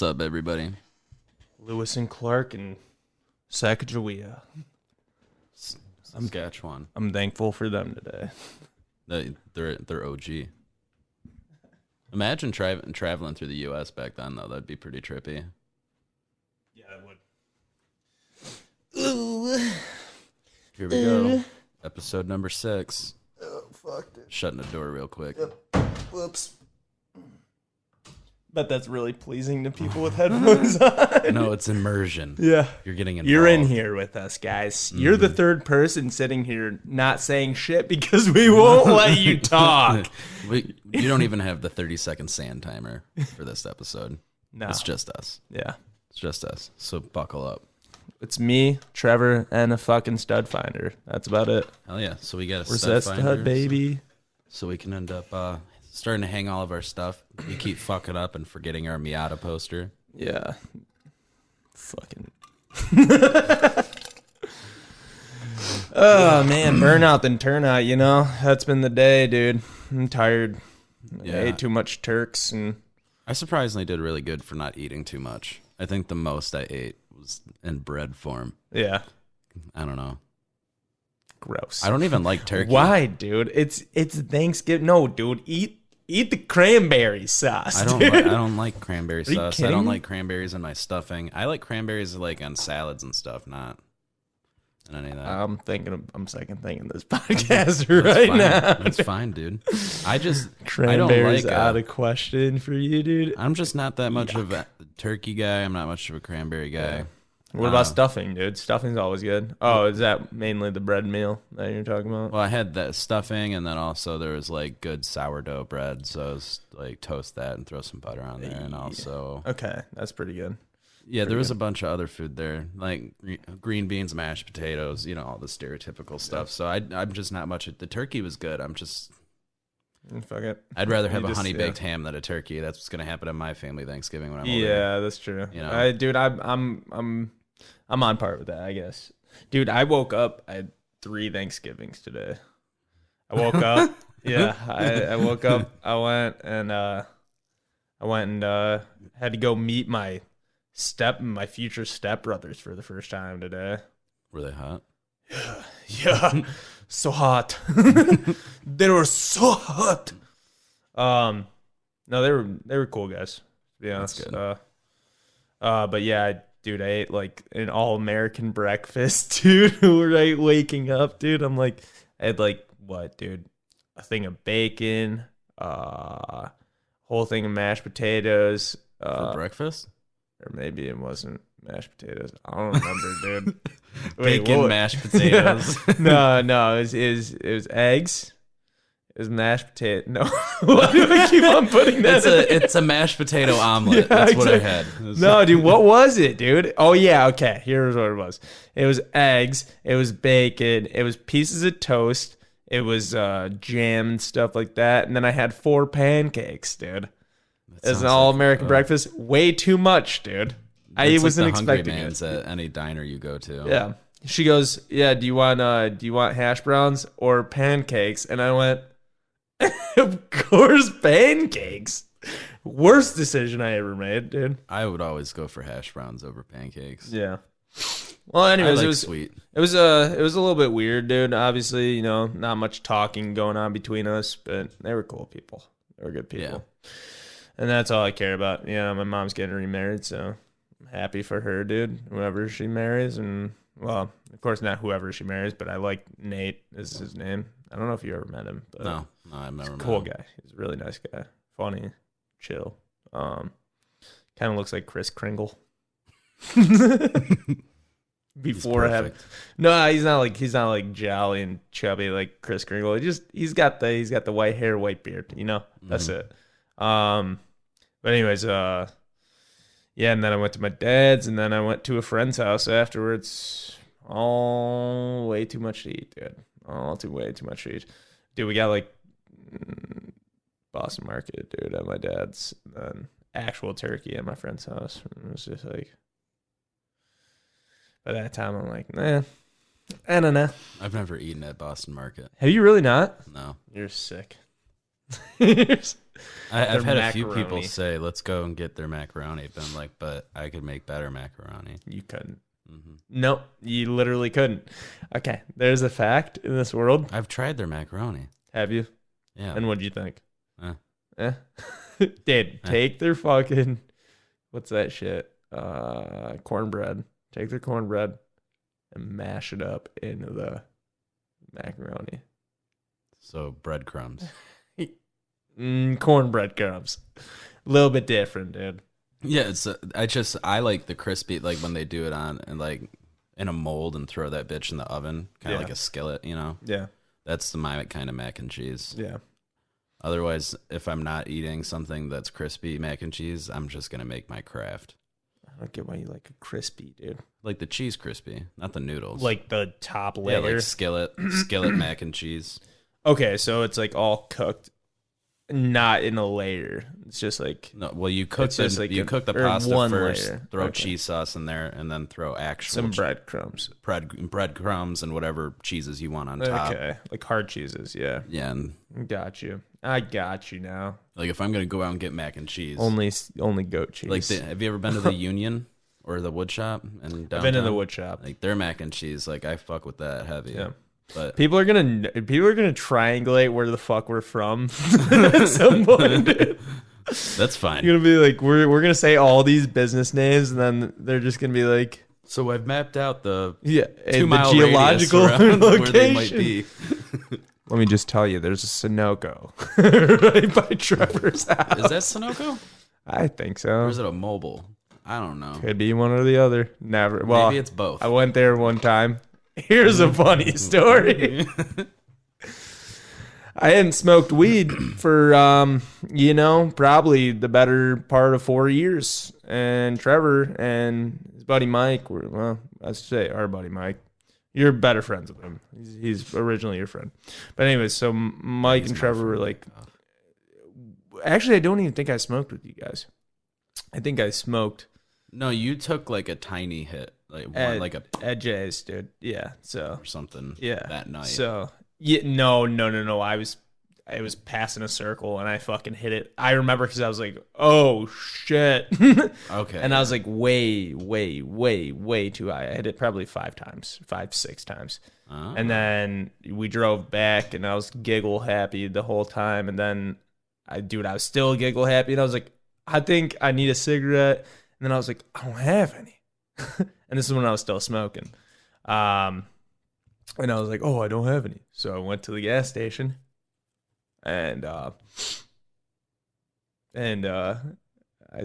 up, everybody? Lewis and Clark and Sacagawea. Saskatchewan. I'm thankful for them today. They're OG. Imagine traveling through the U.S. back then, though. That'd be pretty trippy. Yeah, it would. Ooh. Here we go. Episode number 6. Oh, fuck, dude. Shutting the door real quick. Yep. Whoops. Bet that's really pleasing to people with headphones on. No, it's immersion. Yeah. You're getting involved. You're in here with us, guys. Mm-hmm. You're the third person sitting here not saying shit because we won't let you talk. You don't even have the 30-second sand timer for this episode. No. It's just us. Yeah. It's just us. So buckle up. It's me, Trevor, and a fucking stud finder. That's about it. Hell yeah. So we got a Where's stud that finder. stud, baby? So we can end up starting to hang all of our stuff. We keep fucking up and forgetting our Miata poster. Yeah. Fucking. Oh, man. Burnout then turnout, you know? That's been the day, dude. I'm tired. Yeah. I ate too much Turks. And I surprisingly did really good for not eating too much. I think the most I ate was in bread form. yeah. I don't know. Gross. I don't even like turkey. Why, dude? It's Thanksgiving. No, dude. Eat the cranberry sauce. I dude. don't like cranberry you sauce. I kidding don't me? like cranberries in my stuffing. I like cranberries like on salads and stuff, not in any of that. I'm second thinking this podcast right fine. now. That's fine, dude. I don't Cranberries like out of question for you, dude. I'm just not that much of a turkey guy. I'm not much of a cranberry guy. Yeah. What about stuffing, dude? Stuffing's always good. Oh, is that mainly the bread meal that you're talking about? Well, I had that stuffing, and then also there was like good sourdough bread, so I was like toast that and throw some butter on there, and also okay, that's pretty good. Yeah, there was a bunch of other food there, like green beans, mashed potatoes, all the stereotypical stuff. So I'm just not much. The turkey was good. I'm just fuck it. I'd rather have a honey baked ham than a turkey. That's what's gonna happen at my family Thanksgiving when I'm over there. Yeah, that's true. Dude, I'm on par with that, I guess. Dude, I woke up. I had 3 Thanksgivings today. I woke up. Yeah, I woke up. I went and had to go meet my future stepbrothers for the first time today. Were they hot? Yeah, so hot. They were so hot. No, they were cool guys, to be honest. That's good. But yeah, dude, I ate like an all-American breakfast, dude. Right, waking up, dude. I'm like, I had like what, dude? A thing of bacon, whole thing of mashed potatoes. For breakfast? Or maybe it wasn't mashed potatoes. I don't remember, dude. Bacon, mashed potatoes. No, it was eggs. It was mashed potato. No, why do I keep on putting that? It's a mashed potato omelet. Yeah, that's what I had. No, dude, what was it, dude? Oh yeah, okay. Here's what it was. It was eggs. It was bacon. It was pieces of toast. It was jam and stuff like that. And then I had 4 pancakes, dude. It's an all-American breakfast. Way too much, dude. I wasn't expecting it. At any diner you go to. Yeah. She goes, "Yeah, do you want hash browns or pancakes?" And I went, "Of course, pancakes." Worst decision I ever made, dude. I would always go for hash browns over pancakes. Yeah. Well, anyways, it was sweet. It was a little bit weird, dude. Obviously, not much talking going on between us, but they were cool people. They were good people. Yeah. And that's all I care about. Yeah, my mom's getting remarried, so I'm happy for her, dude. Whoever she marries, and well, of course not whoever she marries, but I like Nate is his name. I don't know if you ever met him, but no, I've never met him. Cool guy. He's a really nice guy. Funny, chill. Kind of looks like Kris Kringle. Before having, no, he's not like jolly and chubby like Kris Kringle. He's got the white hair, white beard. That's it. But anyways, yeah, and then I went to my dad's, and then I went to a friend's house afterwards. All way too much to eat, dude. Way too much to eat. Dude, we got like Boston Market, dude, at my dad's, and then actual turkey at my friend's house. And it was just like, by that time, I'm like, nah, I don't know. I've never eaten at Boston Market. Have you really not? No. You're sick. I've had a few people say, let's go and get their macaroni. But I'm like, but I could make better macaroni. You couldn't. Mm-hmm. Nope, you literally couldn't. Okay, there's a fact in this world. I've tried their macaroni. Have you? Yeah. And what'd you think? Dude, take their fucking, what's that shit? Cornbread. Take their cornbread and mash it up into the macaroni. So breadcrumbs. Cornbread crumbs. A little bit different, dude. Yeah, I like the crispy, like when they do it on and like in a mold and throw that bitch in the oven, kind of like a skillet, you know? Yeah. That's my kind of mac and cheese. Yeah. Otherwise, if I'm not eating something that's crispy mac and cheese, I'm just going to make my craft. I don't get why you like a crispy, dude. Like the cheese crispy, not the noodles. Like the top layer? Yeah, like skillet mac and cheese. Okay, so it's like all cooked, not in a layer. It's just like... No, well, you cook the pasta first, layer. Throw cheese sauce in there, and then throw some breadcrumbs. Breadcrumbs and whatever cheeses you want on top. Okay, like hard cheeses, yeah. Yeah. Got you. I got you now. Like if I'm going to go out and get mac and cheese. Only goat cheese. Like have you ever been to the Union or the Wood Shop? I've been in the Wood Shop. Like their mac and cheese, like I fuck with that heavy. Yeah. But people are gonna triangulate where the fuck we're from at some point, dude. That's fine. You're gonna be like, we're gonna say all these business names, and then they're just gonna be like, so I've mapped out the 2 mile geological location where they might be. Let me just tell you, there's a Sunoco right by Trevor's house. Is that Sunoco? I think so. Or is it a mobile? I don't know. Could be one or the other. Never. Well, maybe it's both. I went there one time. Here's a funny story. I hadn't smoked weed for, probably the better part of 4 years. And Trevor and his buddy Mike let's say our buddy Mike. You're better friends with him. He's originally your friend. But anyways, so Mike and Trevor were like, actually, I don't even think I smoked with you guys. I think I smoked. No, you took like a tiny hit. At Jay's, dude. Yeah. So or something. Yeah. That night. So no. I was passing a circle and I fucking hit it. I remember because I was like, oh shit. Okay. And I was like, way too high. I hit it probably 5 times, 6 times. Oh. And then we drove back and I was giggle happy the whole time. And then I was still giggle happy. And I was like, I think I need a cigarette. And then I was like, I don't have any. And this is when I was still smoking. And I was like, oh, I don't have any. So I went to the gas station and I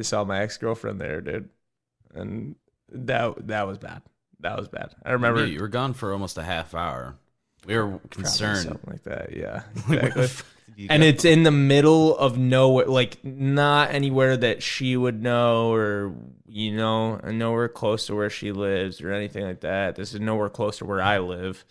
saw my ex-girlfriend there, dude. And that was bad. That was bad. I remember you were gone for almost a half hour. We were concerned. Something like that. Yeah, exactly. And it's in the middle of nowhere, like not anywhere that she would know or, nowhere close to where she lives or anything like that. This is nowhere close to where I live.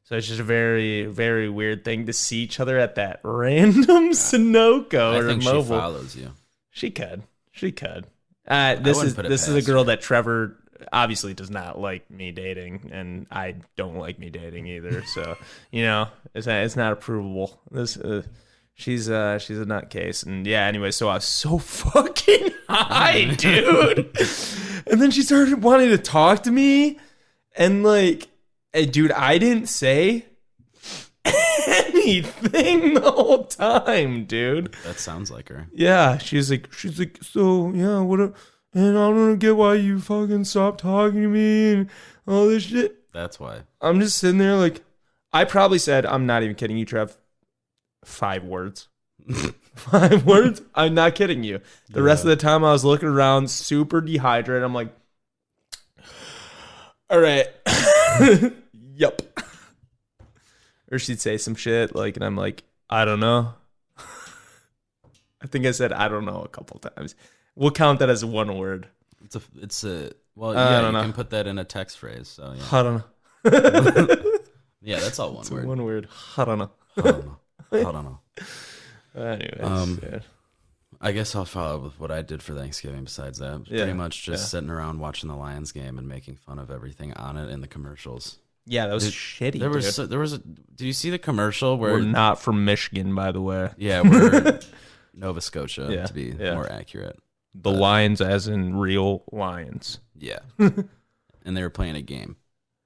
So it's just a very, very weird thing to see each other at that random Sunoco or think mobile. She follows you. She could. This is a girl that Trevor obviously does not like me dating, and I don't like me dating either. So, it's not approvable. She's a nutcase, and yeah. Anyway, so I was so fucking high, dude. And then she started wanting to talk to me, and like, hey, dude, I didn't say anything the whole time, dude. That sounds like her. Yeah, she's like, so yeah, what? And I don't get why you fucking stopped talking to me and all this shit. That's why. I'm just sitting there like, I probably said, I'm not even kidding you, Trev, 5 words. 5 words? I'm not kidding you. The rest of the time I was looking around, super dehydrated. I'm like, all right. Yup. Or she'd say some shit like, and I'm like, I don't know. I think I said I don't know a couple times. We'll count that as 1 word. It's a well, yeah, you can put that in a text phrase. So yeah. I don't know. Yeah, that's all one word. 1 word. I don't know. I don't know. Anyways, yeah. I guess I'll follow up with what I did for Thanksgiving. Besides that, pretty much just sitting around watching the Lions game and making fun of everything on it in the commercials. Yeah, that was shitty. There was a. Did you see the commercial where we're not from Michigan, by the way? Yeah, where Nova Scotia, to be more accurate. The Lions as in real lions. Yeah. And they were playing a game.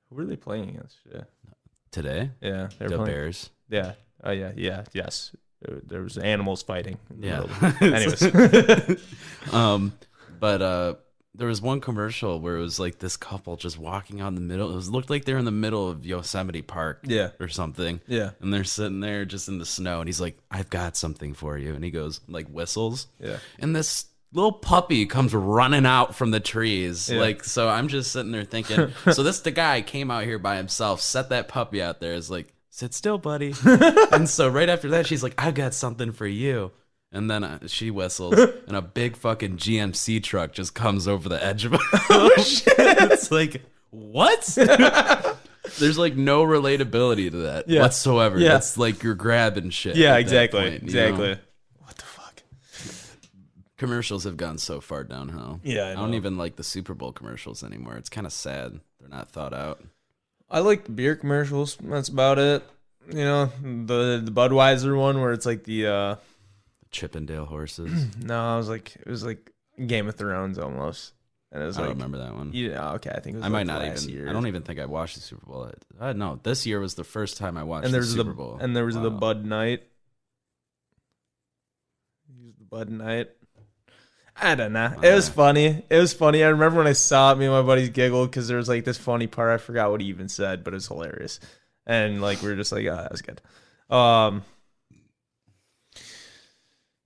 Who were they playing against? Yeah. Today? Yeah. They were the playing. Bears. Yeah. Oh, yeah. Yeah. Yes. There was animals fighting. Yeah. Anyways. But there was one commercial where it was like this couple just walking on the middle. It looked like they're in the middle of Yosemite Park or something. Yeah. And they're sitting there just in the snow. And he's like, I've got something for you. And he goes, like, whistles. Yeah. And this little puppy comes running out from the trees. Yeah. Like, so I'm just sitting there thinking, so the guy came out here by himself, set that puppy out there, is like, sit still, buddy. And so right after that, she's like, I've got something for you. And then she whistles, and a big fucking GMC truck just comes over the edge of it. Oh, shit. It's like, what? There's like no relatability to that whatsoever. Yeah. It's like you're grabbing shit. Yeah, exactly. Point, exactly. You know? What the fuck? Commercials have gone so far downhill. Yeah, I don't even like the Super Bowl commercials anymore. It's kind of sad. They're not thought out. I like the beer commercials. That's about it. You know, the Budweiser one where it's like the Chippendale horses. No, it was like Game of Thrones almost. And it was I don't remember that one. Yeah, okay. I think it was I might not even. Year. I don't even think I watched the Super Bowl. No, this year was the first time I watched the Super Bowl. And there was the Bud Night. Use the Bud Night. I don't know. It was funny. It was funny. I remember when I saw it, me and my buddies giggled because there was like this funny part. I forgot what he even said, but it was hilarious. And like we were just like, oh, that was good.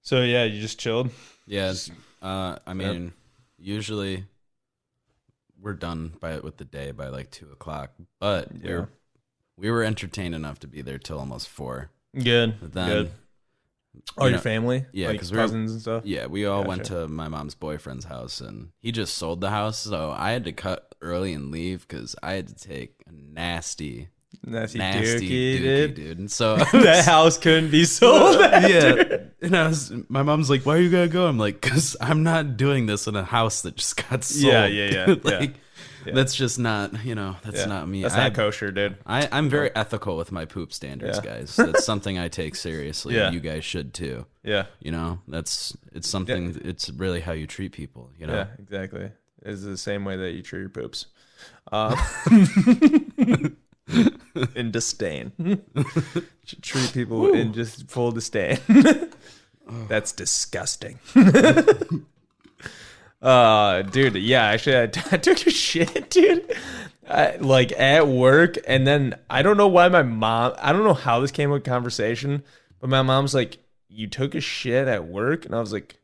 So yeah, you just chilled. Yeah. I mean, usually we're done with the day by like 2:00, but we were entertained enough to be there till almost 4. Good. But then, good. Oh, your family? Yeah, because like cousins and stuff. Yeah, we all went to my mom's boyfriend's house, and he just sold the house, so I had to cut early and leave because I had to take a nasty dookie, dude. And so that house couldn't be sold. Yeah, and my mom's like, "Why are you gonna go?" I'm like, "Cause I'm not doing this in a house that just got sold." Yeah. That's just not, that's not me. That's not kosher, dude. I'm very ethical with my poop standards, guys. That's something I take seriously. Yeah. You guys should too. Yeah. It's something, it's really how you treat people, Yeah, exactly. It's the same way that you treat your poops. In disdain. Treat people in just full disdain. That's disgusting. Dude, yeah, actually, I took a shit, dude. Like at work, and then I don't know why I don't know how this came up conversation, but my mom's like, "You took a shit at work?" And I was like,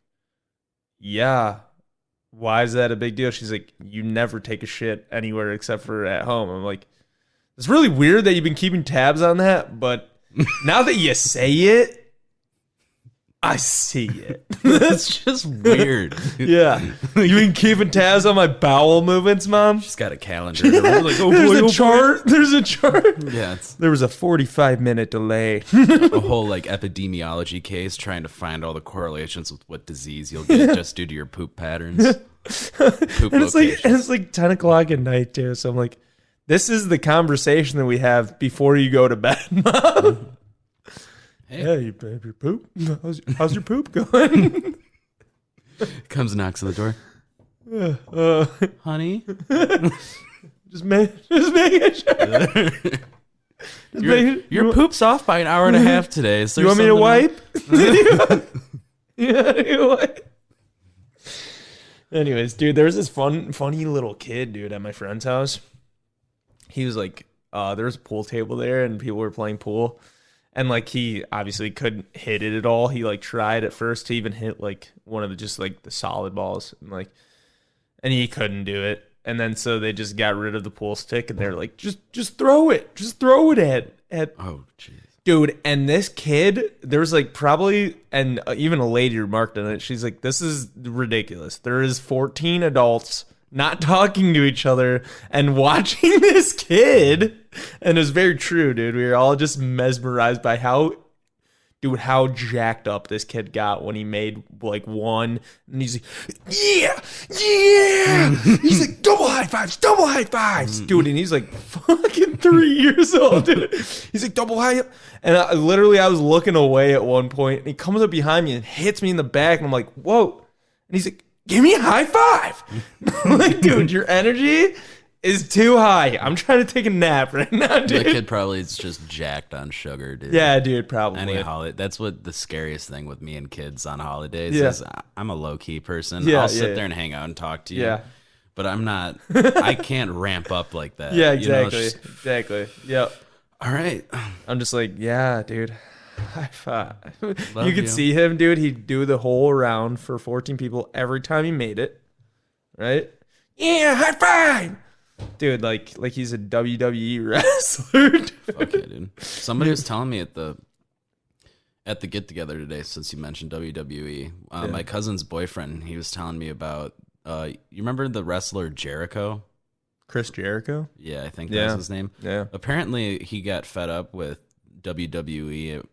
"Yeah." Why is that a big deal? She's like, "You never take a shit anywhere except for at home." I'm like, it's really weird that you've been keeping tabs on that, but now that you say it, I see it. That's just weird. Yeah. You've been keeping tabs on my bowel movements, Mom? She's got a calendar. Like, There's a chart. There's a chart. Yeah. There was a 45-minute delay. A whole like epidemiology case trying to find all the correlations with what disease you'll get just due to your poop patterns. It's like 10 o'clock at night, too. So I'm like, this is the conversation that we have before you go to bed, Mom. Hey, you babe, your poop. How's your poop going? Comes and knocks on the door. Honey, just making sure. Your poop's off by an hour and a half today. You want me to wipe? You wipe? Anyways, dude, there was this funny little kid, dude, at my friend's house. He was like, there was a pool table there, and people were playing pool. And like he obviously couldn't hit it at all. He like tried at first to even hit like one of the solid balls, and he couldn't do it. And then so they just got rid of the pool stick, and they're like, just throw it at. Oh jeez, dude. And this kid, there was like probably, and even a lady remarked on it. She's like, this is ridiculous. There is 14 adults not talking to each other and watching this kid. And it was very true, dude. We were all just mesmerized by how dude, how jacked up this kid got when he made like one, and he's like, yeah. He's like, double high fives, dude, and he's like fucking 3 years old, dude. He's like, double high, and I was looking away at one point, and he comes up behind me and hits me in the back, and I'm like, whoa, and he's like, give me a high five. I'm like, dude, your energy is too high. I'm trying to take a nap right now, dude. The kid probably is just jacked on sugar, dude. Yeah, dude, probably. Any holiday. That's what the scariest thing with me and kids on holidays Yeah. is. I'm a low key person. Yeah, I'll sit there and hang out and talk to you. Yeah. But I'm not. I can't ramp up like that. Yeah, You know, exactly. Exactly. Yep. all right. I'm just like, yeah, dude. High five. Love You could you. see him, dude. He'd do the whole round for 14 people every time he made it. Right? Yeah, high five. Dude, like he's a WWE wrestler. Dude. Fuck yeah, dude. Somebody was telling me at the get together today, since you mentioned WWE. My cousin's boyfriend, he was telling me about. You remember the wrestler Jericho? Chris Jericho? Yeah, I think that's his name. Yeah. Apparently, he got fed up with WWE.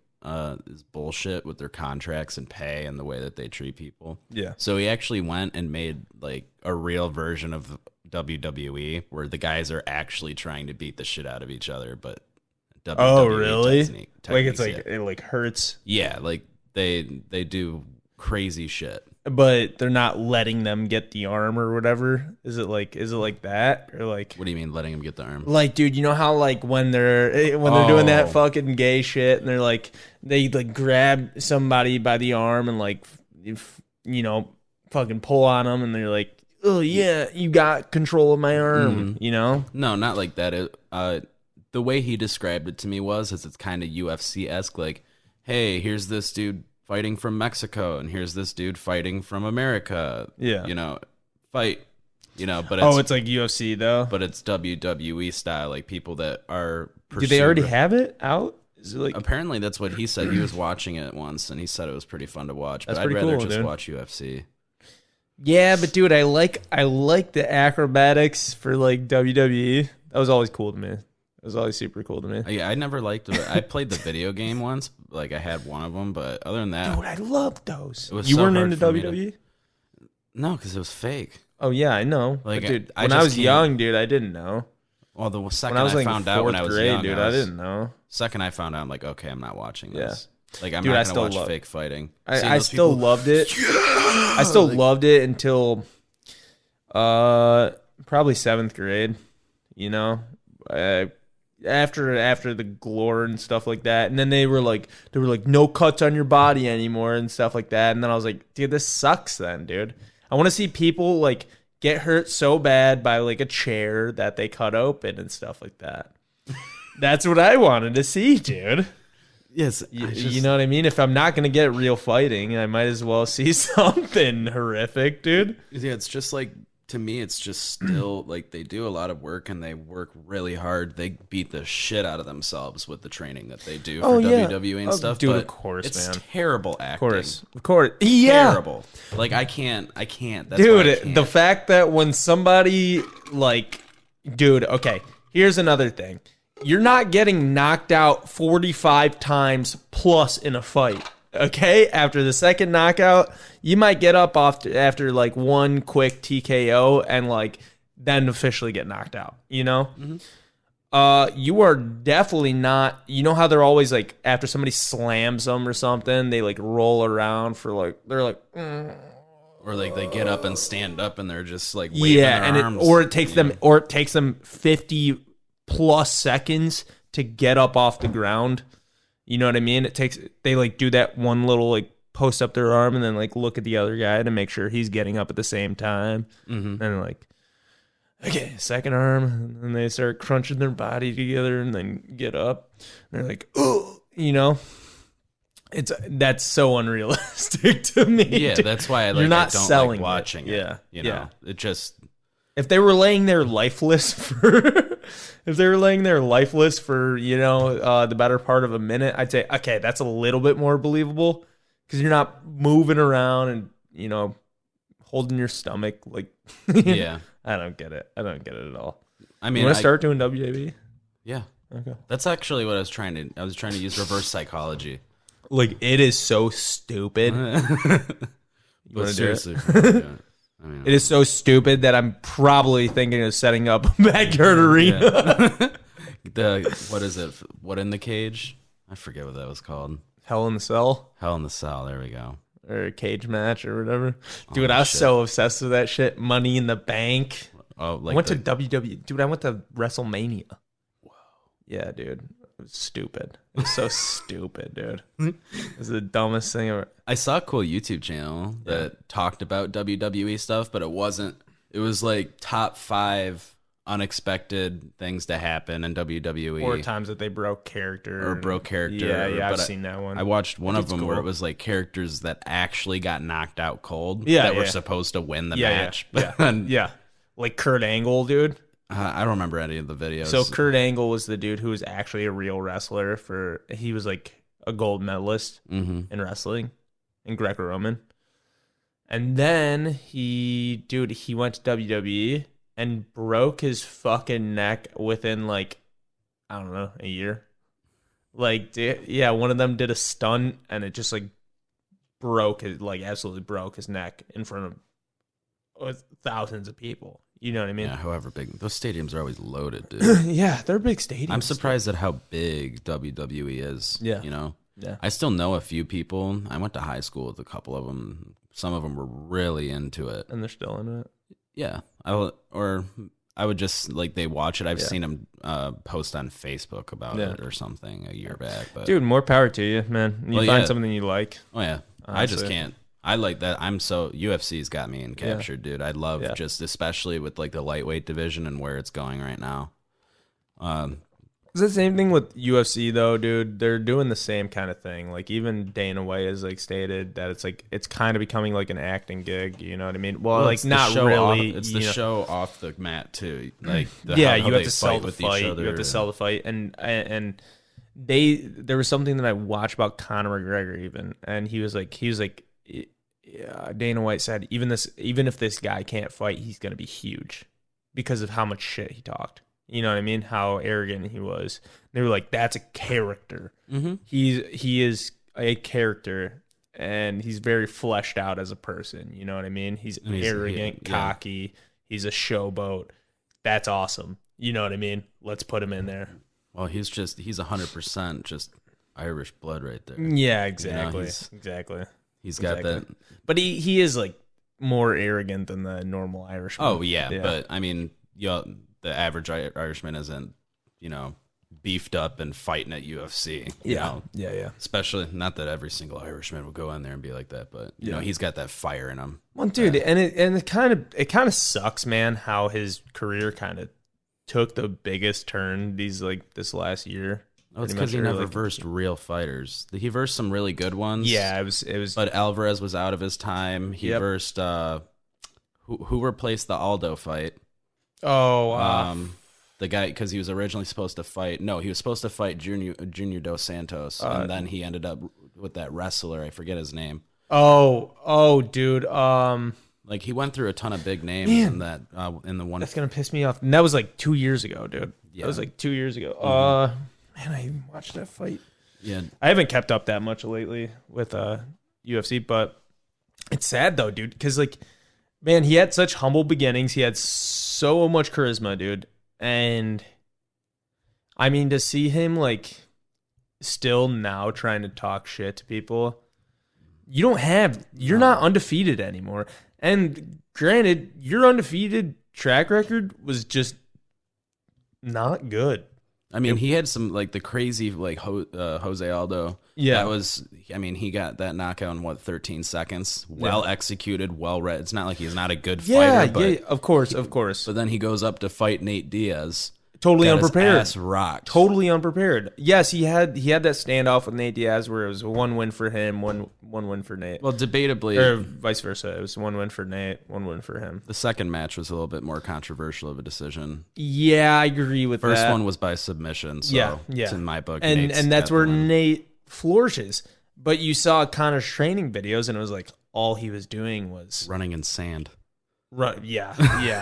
Is bullshit with their contracts and pay and the way that they treat people. Yeah. So he actually went and made like a real version of WWE where the guys are actually trying to beat the shit out of each other, but WWE Oh, really? Like it's techniques, like it like hurts, yeah, like they do crazy shit. but they're not letting them get the arm or whatever. Is it like that or like? What do you mean letting him get the arm? Like, dude, you know how like when they're doing that fucking gay shit and they're like they like grab somebody by the arm and like fucking pull on them and they're like, oh yeah, you got control of my arm, you know? No, not like that. The way he described it to me was it's kind of UFC-esque, like, hey, here's this dude fighting from Mexico and here's this dude fighting from America. Yeah. Fight. But It's like UFC though. but it's WWE style, like people that are Do they already have it out? Is it like Apparently that's what he said. He was watching it once and he said it was pretty fun to watch. But That's I'd pretty rather cool, just dude. watch UFC. Yeah, but dude, I like the acrobatics for like WWE. That was always cool to me. It was always super cool to me. Yeah, I never liked it. I played the video game once, like I had one of them, but other than that, Dude, I loved those. It was You so weren't hard into for me to- WWE? no, because it was fake. Oh yeah, I know. Like, But, dude, I when I just was can't- young, dude, I didn't know. Well, the second When I was like found out when I was grade, young, dude, I didn't know. Second I found out, I'm like, okay, I'm not watching this. Like, I'm Dude, I not still gonna watch love- fake fighting. I still loved it. I still loved it until probably 7th grade. After the gore and stuff like that, and then they were like no cuts on your body anymore and stuff like that, and then I was like, dude, this sucks. Then, dude, I want to see people like get hurt so bad by like a chair that they cut open and stuff like that. That's what I wanted to see, dude. Yes, You know what I mean? If I'm not gonna get real fighting, I might as well see something horrific, dude. Yeah, it's just like, to me, it's just still like they do a lot of work and they work really hard. They beat the shit out of themselves with the training that they do for WWE and stuff. Dude, but of course, it's man. terrible acting. Of course, yeah. Terrible. Like I can't. That's why I Dude, can't. the fact that when somebody okay, here's another thing. You're not getting knocked out 45 times plus in a fight. Okay, after the second knockout, you might get up after like one quick TKO and like then officially get knocked out. You are definitely not. You know how they're always like after somebody slams them or something, they like roll around for like they're like. Or like they get up and stand up and they're just like waving their arms. Or it takes them 50 plus seconds to get up off the ground. You know what I mean? They like do that one little like post up their arm and then like look at the other guy to make sure he's getting up at the same time. Mm-hmm. And like, okay, second arm, and then they start crunching their body together and then get up. And they're like, oh, that's so unrealistic to me. Yeah, dude. that's why I You're not don't selling like watching it. Yeah. It just. If they were laying there lifeless for, the better part of a minute, I'd say, okay, that's a little bit more believable because you're not moving around and, holding your stomach. Like, Yeah. I don't get it. At all. I mean, you want to start doing WAV? Yeah. Okay. That's actually what I was trying to use reverse psychology. Like, it is so stupid. But seriously, I mean, it is so stupid that I'm probably thinking of setting up a backyard arena. What is it? What in the cage? I forget what that was called. Hell in the Cell? Hell in the Cell. There we go. Or a cage match or whatever. Dude, I was so obsessed with that shit. Money in the Bank. Oh, like I went to WWE. Dude, I went to WrestleMania. Whoa. Yeah, dude. It was stupid. It was so stupid, dude. It was the dumbest thing ever. I saw a cool YouTube channel that talked about WWE stuff, but it wasn't. It was like top 5 unexpected things to happen in WWE, or times that they broke character. Yeah, I've seen that one. I watched one of them where it was like characters that actually got knocked out cold. That were supposed to win the match. Yeah. Like Kurt Angle, dude. I don't remember any of the videos. So Kurt Angle was the dude who was actually a real wrestler. He was like a gold medalist in wrestling, in Greco-Roman. And then he went to WWE and broke his fucking neck within like, I don't know, a year. Like, yeah, one of them did a stunt and it just like absolutely broke his neck in front of thousands of people. You know what I mean? Yeah, however big. Those stadiums are always loaded, dude. Yeah, they're big stadiums. I'm surprised at how big WWE is. Yeah. You know? Yeah. I still know a few people. I went to high school with a couple of them. Some of them were really into it. And they're still into it? Yeah. I would just, like, they watch it. I've seen them post on Facebook about it or something a year back. But dude, more power to you, man. You find something you like. Oh, yeah. Honestly. I just can't. I like that. UFC's got me captured, dude. I love just, especially with like the lightweight division and where it's going right now. It's the same thing with UFC though, dude. They're doing the same kind of thing. Like even Dana White has like stated that it's kind of becoming like an acting gig. You know what I mean? Well, like not really. It's the show off the mat too. Like how you have to sell the with fight. Each other. You have to sell the fight, and there was something that I watched about Conor McGregor even, and he was like. Yeah, Dana White said even if this guy can't fight, he's gonna be huge because of how much shit he talked. You know what I mean? How arrogant he was. They were like, "That's a character. Mm-hmm. He is a character, and he's very fleshed out as a person. You know what I mean? He's arrogant, cocky. He's a showboat. That's awesome. You know what I mean? Let's put him in there. Well, he's 100% just Irish blood right there. Yeah, exactly. Exactly. He's got that. But he is like more arrogant than the normal Irishman. Oh, yeah. But I mean, the average Irishman isn't, beefed up and fighting at UFC. Yeah. Especially, not that every single Irishman would go in there and be like that, but you know, he's got that fire in him. Well, dude, and it kind of sucks, man, how his career kind of took the biggest turn this last year. Oh, it's because he never versed real fighters. He versed some really good ones. Yeah, it was. But Alvarez was out of his time. He versed who replaced the Aldo fight. The guy, because he was originally supposed to fight. No, he was supposed to fight Junior Dos Santos, and then he ended up with that wrestler. I forget his name. Dude. Like he went through a ton of big names in that in the one. That's gonna piss me off. And that was like 2 years ago, dude. Yeah. That was like 2 years ago. Mm-hmm. Man, I even watched that fight. Yeah, I haven't kept up that much lately with UFC, but it's sad though, dude, because like, man, he had such humble beginnings. He had so much charisma, dude, and I mean to see him like still now trying to talk shit to people. You're not undefeated anymore. And granted, your undefeated track record was just not good. I mean, he had some like the crazy like Jose Aldo. Yeah, that was. I mean, he got that knockout in 13 seconds. Well executed, well read. It's not like he's not a good fighter. Yeah, of course. But then he goes up to fight Nate Diaz. Totally unprepared. His ass rocked. Totally unprepared. Yes, he had that standoff with Nate Diaz where it was one win for him, one win for Nate. Well, debatably, or vice versa. It was one win for Nate, one win for him. The second match was a little bit more controversial of a decision. Yeah, I agree with First that. First one was by submission. So it's in my book. And that's where Nate flourishes. But you saw Conor's training videos, and it was like all he was doing was running in sand. Right, yeah,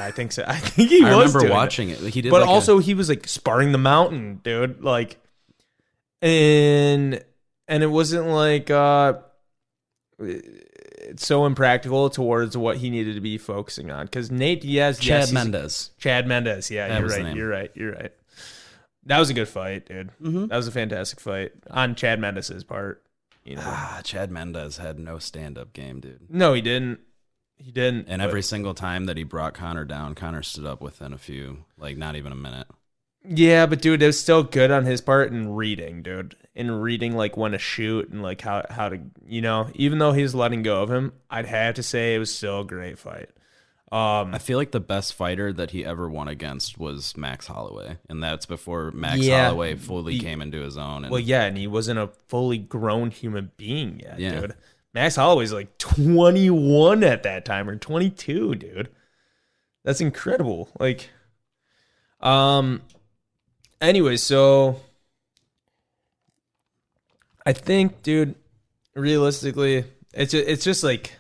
I think so. I think he was. I remember watching it. He did, but also he was like sparring the mountain, dude. Like, and And it wasn't like it's so impractical towards what he needed to be focusing on. Because Nate Diaz, Chad Mendes. Chad Mendes, yeah, you're right. That was a good fight, dude. Mm-hmm. That was a fantastic fight on Chad Mendes' part. You know, Chad Mendes had no stand-up game, dude. No, he didn't. And every single time that he brought Conor down, Conor stood up within a few, like not even a minute. Yeah, but dude, it was still good on his part in reading, dude. In reading like when to shoot and like how to, you know, even though he's letting go of him, I'd have to say it was still a great fight. I feel like the best fighter that he ever won against was Max Holloway, and that's before Max Holloway fully came into his own. And, and he wasn't a fully grown human being yet, dude. Max Holloway's like 21 at that time, or 22, dude. That's incredible. Like, anyway, so I think, dude, realistically, it's just like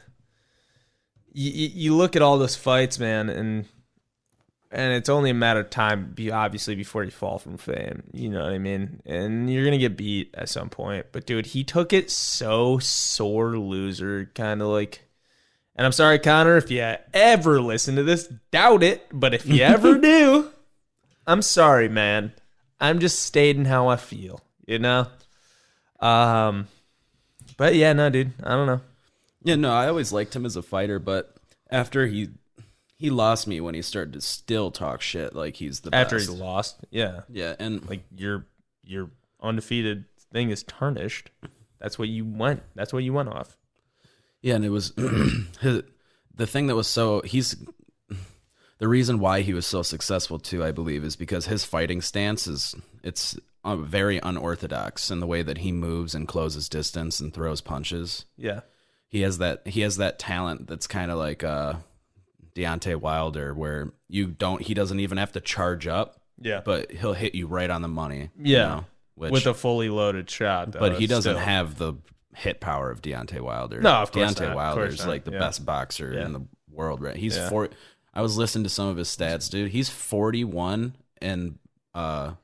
you look at all those fights, man, and it's only a matter of time, obviously, before you fall from fame. You know what I mean? And you're gonna get beat at some point. But dude, he took it so sore loser, kind of like. And I'm sorry, Conor, if you ever listen to this, doubt it. But if you ever do, I'm sorry, man. I'm just stating how I feel, you know? But yeah, no, dude, I don't know. Yeah, no, I always liked him as a fighter, but after he lost me when he started to still talk shit like he's the best. After he lost, yeah. Yeah, and like your undefeated thing is tarnished. That's what you went off. Yeah, and it was the thing that was the reason why he was so successful too, I believe, is because his fighting stance it's very unorthodox in the way that he moves and closes distance and throws punches. Yeah. He has that talent that's kind of like Deontay Wilder, where he doesn't even have to charge up. Yeah. But he'll hit you right on the money. Yeah. You know, with a fully loaded shot. But he doesn't have the hit power of Deontay Wilder. No, of course Deontay not. Wilder's like the best boxer in the world, right? He's I was listening to some of his stats, dude. He's 41 and 0,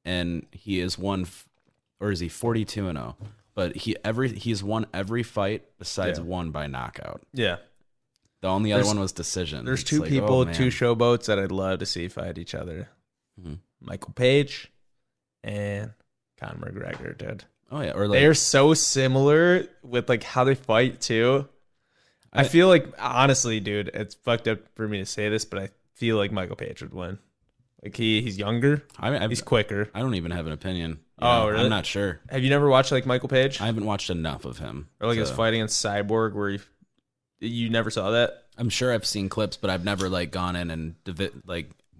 and he is or is he 42 and 0? But he's won every fight besides one by knockout. Yeah. The only other one was decision. There's two people, two showboats that I'd love to see fight each other. Mm-hmm. Michael Page and Conor McGregor, dude. Oh yeah, or they're so similar with like how they fight too. I feel like, honestly, dude, it's fucked up for me to say this, but I feel like Michael Page would win. Like he's younger. He's quicker. I don't even have an opinion. Really? I'm not sure. Have you never watched like Michael Page? I haven't watched enough of him. Or like his fight against Cyborg, where you never saw that? I'm sure I've seen clips, but I've never like gone in and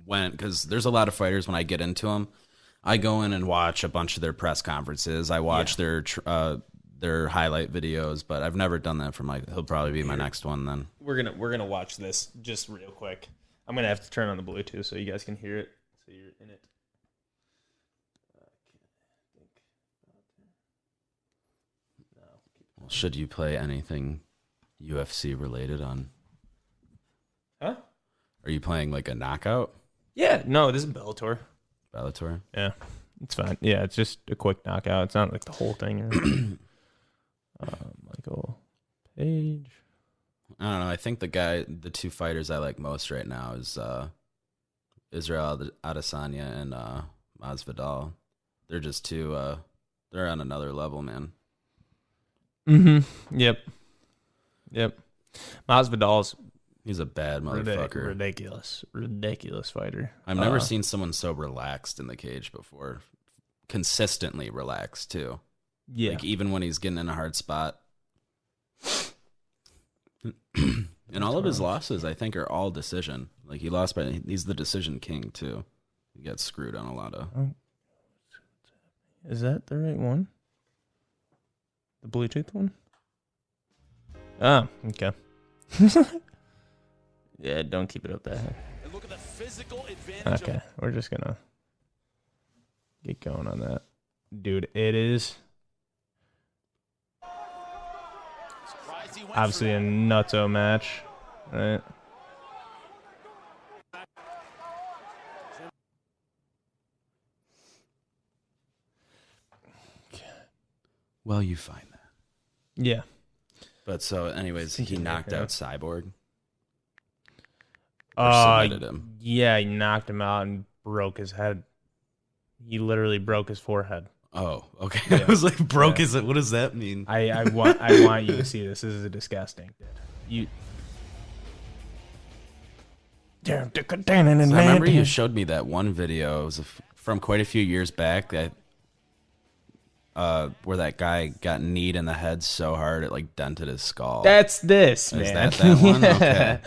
went, because there's a lot of fighters when I get into them, I go in and watch a bunch of their press conferences. I watch their highlight videos, but I've never done that for he'll probably be my next one then. We're gonna watch this just real quick. I'm gonna have to turn on the Bluetooth so you guys can hear it. So you're in it. Well, should you play anything UFC related on? Huh? Are you playing like a knockout? Yeah, no, this is Bellator. Bellator? Yeah, it's fine. Yeah, it's just a quick knockout. It's not like the whole thing. Michael Page. I don't know. I think the two fighters I like most right now is Israel Adesanya and Masvidal. They're just two. They're on another level, man. Mm-hmm. Yep. Masvidal's. He's a bad motherfucker. Ridiculous fighter. I've never seen someone so relaxed in the cage before. Consistently relaxed too. Yeah. Like even when he's getting in a hard spot. And all of his losses, I think, are all decision. Like he's the decision king too. He got screwed on a lot of. Is that the right one? The Bluetooth one? Oh, okay. Yeah, don't keep it up that high. And look at the physical advantage. Okay, we're just gonna get going on that. Dude, it is obviously a nutso match, right? Well, you find that. Yeah. But so, anyways, he knocked out Cyborg. Submitted him. Yeah, he knocked him out and broke his head. He literally broke his forehead. Oh, okay. Yeah. I was like, broke his head. What does that mean? I want you to see this. This is disgusting. So I remember you showed me that one video. It was from quite a few years back that where that guy got kneed in the head so hard it like dented his skull. That's this, man. Is that one? Yeah.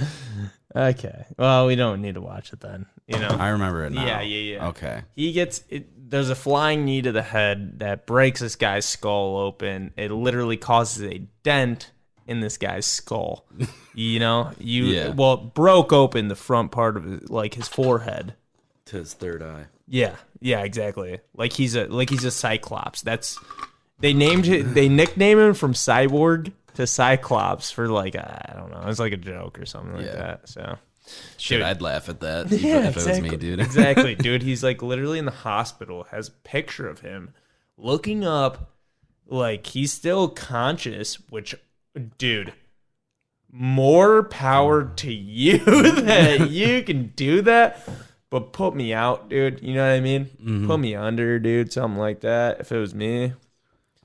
Okay. Well, we don't need to watch it then. I remember it now. Yeah. Okay. He gets it. There's a flying knee to the head that breaks this guy's skull open. It literally causes a dent in this guy's skull. Well, it broke open the front part of his forehead to his third eye. Yeah, exactly. Like he's a Cyclops. They nicknamed him from Cyborg to Cyclops for I don't know. It's like a joke or something like that. So shit, I'd laugh at that if it was me, dude. Exactly, dude. He's literally in the hospital. Has a picture of him looking up, he's still conscious. Which, dude, more power to you that you can do that. But put me out, dude. You know what I mean? Mm-hmm. Put me under, dude. Something like that. If it was me,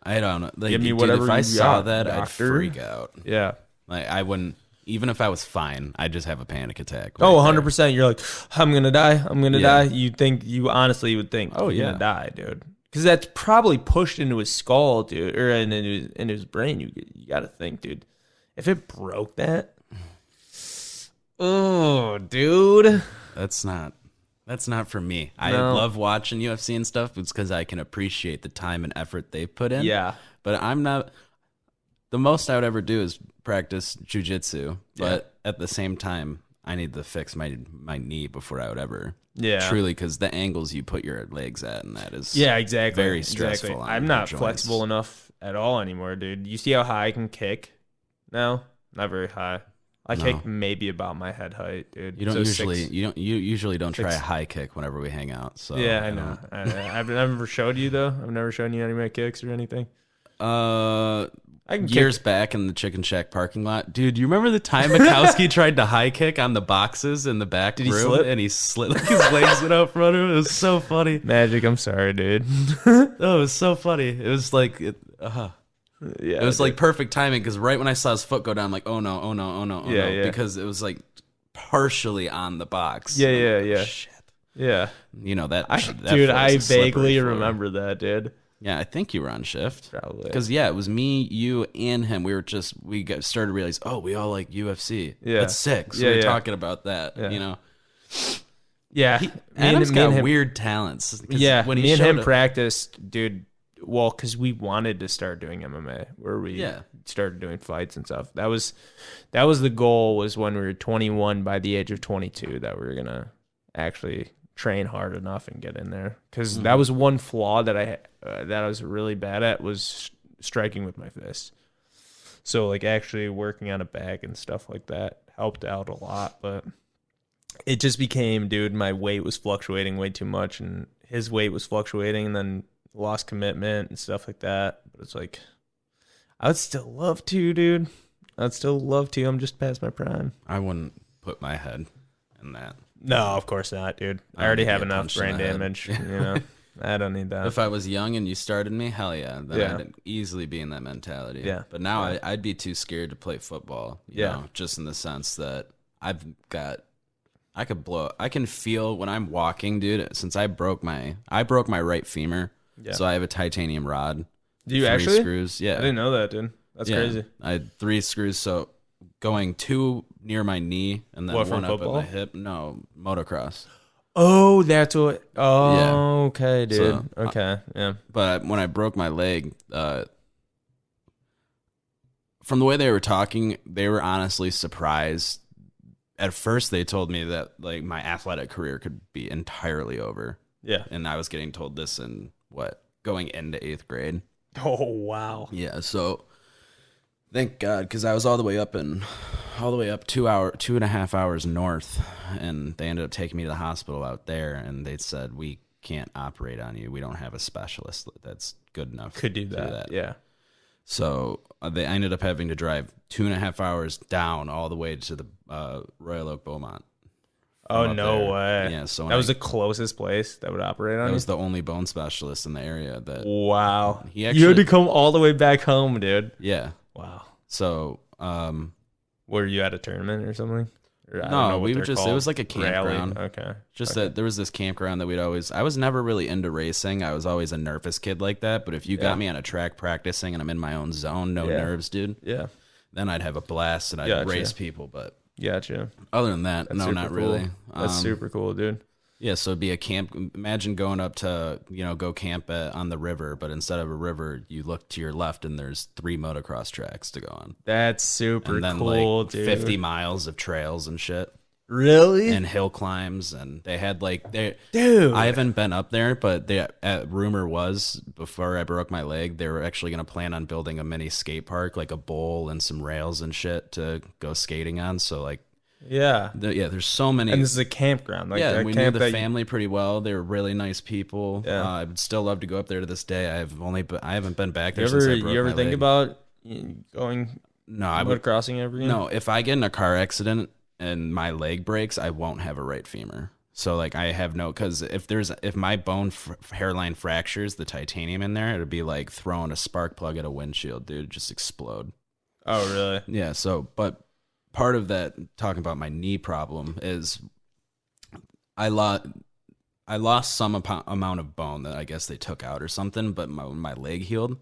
I don't know. Give me whatever. If I saw that, doctor. I'd freak out. Yeah. I wouldn't. Even if I was fine, I'd just have a panic attack. Right 100%. You're like, I'm gonna die. I'm gonna die. You honestly would think, oh yeah, gonna die, dude. Because that's probably pushed into his skull, dude, or in his brain. You got to think, dude. If it broke that, oh, dude, that's not for me. I love watching UFC and stuff. It's because I can appreciate the time and effort they put in. Yeah. But I'm not. The most I would ever do is practice jiu-jitsu. But at the same time, I need to fix my knee before I would ever. Yeah. Truly, because the angles you put your legs at and that is exactly very stressful. Exactly. I'm not flexible enough at all anymore, dude. You see how high I can kick now? Not very high. I kick maybe about my head height, dude. You usually don't try a high kick whenever we hang out. So yeah, I know. I've never showed you though. I've never shown you any of my kicks or anything. Years back in the Chicken Shack parking lot, dude. You remember the time Mikowski tried to high kick on the boxes in the back room? He slip? And he slid his legs went out front of him. It was so funny. Magic, I'm sorry, dude. Oh, it was so funny. It was it was perfect timing because right when I saw his foot go down, I'm like, oh no, because it was partially on the box. Yeah. Shit. Yeah. I vaguely remember that, dude. Yeah, I think you were on shift. Probably. Because, it was me, you, and him. We started to realize, we all like UFC. Yeah. That's sick. So we were talking about that, Yeah. Adam's got weird talents. Yeah, when me and him practiced, dude, because we wanted to start doing MMA, where we started doing fights and stuff. That was the goal, was when we were 21, by the age of 22, that we were going to actually train hard enough and get in there, because that was one flaw that I was really bad at, was striking with my fists. So actually working on a bag and stuff like that helped out a lot, but it just became, dude, my weight was fluctuating way too much and his weight was fluctuating, and then lost commitment and stuff like that. But it's I would still love to, dude. I'd still love to. I'm just past my prime. I wouldn't put my head in that. No, of course not, dude. I already have enough brain damage. I don't need that. If I was young and you started me, hell yeah, then I'd easily be in that mentality. Yeah. But now I'd be too scared to play football. You know, just in the sense that I can feel when I'm walking, dude. Since I broke my right femur, so I have a titanium rod. Do you actually? 3 screws. Yeah. I didn't know that, dude. That's crazy. I had 3 screws, so going 2 near my knee and then one up at my hip. No, motocross. Oh, that's what. Oh, yeah. Okay, dude. So, okay, yeah. But when I broke my leg, from the way they were talking, they were honestly surprised. At first, they told me that my athletic career could be entirely over. Yeah, and I was getting told this in going into 8th grade. Oh wow. Yeah, so thank God, because I was all the way up 2.5 hours north, and they ended up taking me to the hospital out there, and they said, we can't operate on you. We don't have a specialist that's good enough. Could do that. Yeah. So I ended up having to drive 2.5 hours down all the way to the Royal Oak Beaumont. Oh, no way. Yeah, so that was the closest place that would operate on I you? was the only bone specialist in the area. Wow. He actually, you had to come all the way back home, dude. Yeah. Wow. So, were you at a tournament or something? Or, no, we were just, it was like a campground. Rally? Okay. Just that there was this campground that I was never really into racing. I was always a nervous kid like that. But if you got me on a track practicing and I'm in my own zone, no nerves, dude. Yeah. Then I'd have a blast and I'd race people. But gotcha. Other than that, That's no, not cool. really. That's super cool, dude. Yeah, so it'd be a camp. Imagine going up to, go camp on the river, but instead of a river, you look to your left and there's 3 motocross tracks to go on. That's super and then cool, dude. 50 miles of trails and shit. Really? And hill climbs, and they had dude. I haven't been up there, but rumor was before I broke my leg, they were actually going to plan on building a mini skate park, like a bowl and some rails and shit to go skating on. So there's so many. And this is a campground. We knew the family pretty well. They were really nice people. Yeah. I would still love to go up there to this day. I haven't been back there since I broke You ever my think leg. about going? No, I would crossing everything. No, if I get in a car accident and my leg breaks, I won't have a right femur. So I have because if my bone hairline fractures the titanium in there, it'd be like throwing a spark plug at a windshield, dude. It'd just explode. Oh, really? Yeah. So, but part of that, talking about my knee problem, is I lost some amount of bone that I guess they took out or something. But when my leg healed,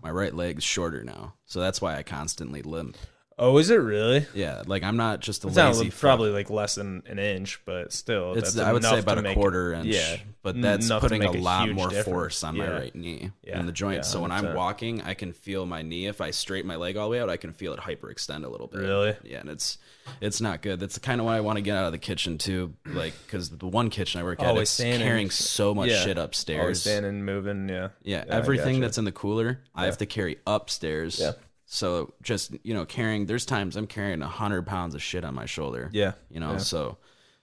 my right leg's shorter now, so that's why I constantly limp. Oh, is it really? Yeah, I'm not just a lazy. Probably less than an inch, but still, I would say about a quarter inch. Yeah, but that's putting a lot more difference. Force on my right knee and the joint. So when I'm walking, I can feel my knee. If I straighten my leg all the way out, I can feel it hyperextend a little bit. Really? Yeah, and it's not good. That's kind of why I want to get out of the kitchen too, because the one kitchen I work at, it's carrying so much shit upstairs. Always standing, moving. Yeah. Everything that's in the cooler, I have to carry upstairs. Yeah. So just, carrying, there's times I'm carrying 100 pounds of shit on my shoulder. Yeah. So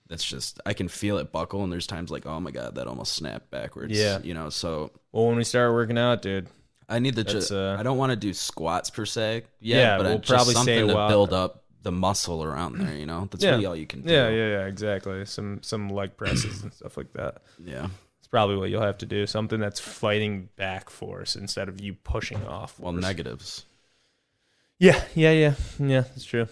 that's just, I can feel it buckle. And there's times oh my God, that almost snapped backwards. Yeah. So. Well, when we start working out, dude. I need to I don't want to do squats per se. But we'll probably something to build up the muscle around there, That's really all you can do. Yeah, exactly. Some leg presses and stuff like that. Yeah. It's probably what you'll have to do. Something that's fighting back force instead of you pushing off force. Well, negatives. Yeah, that's true.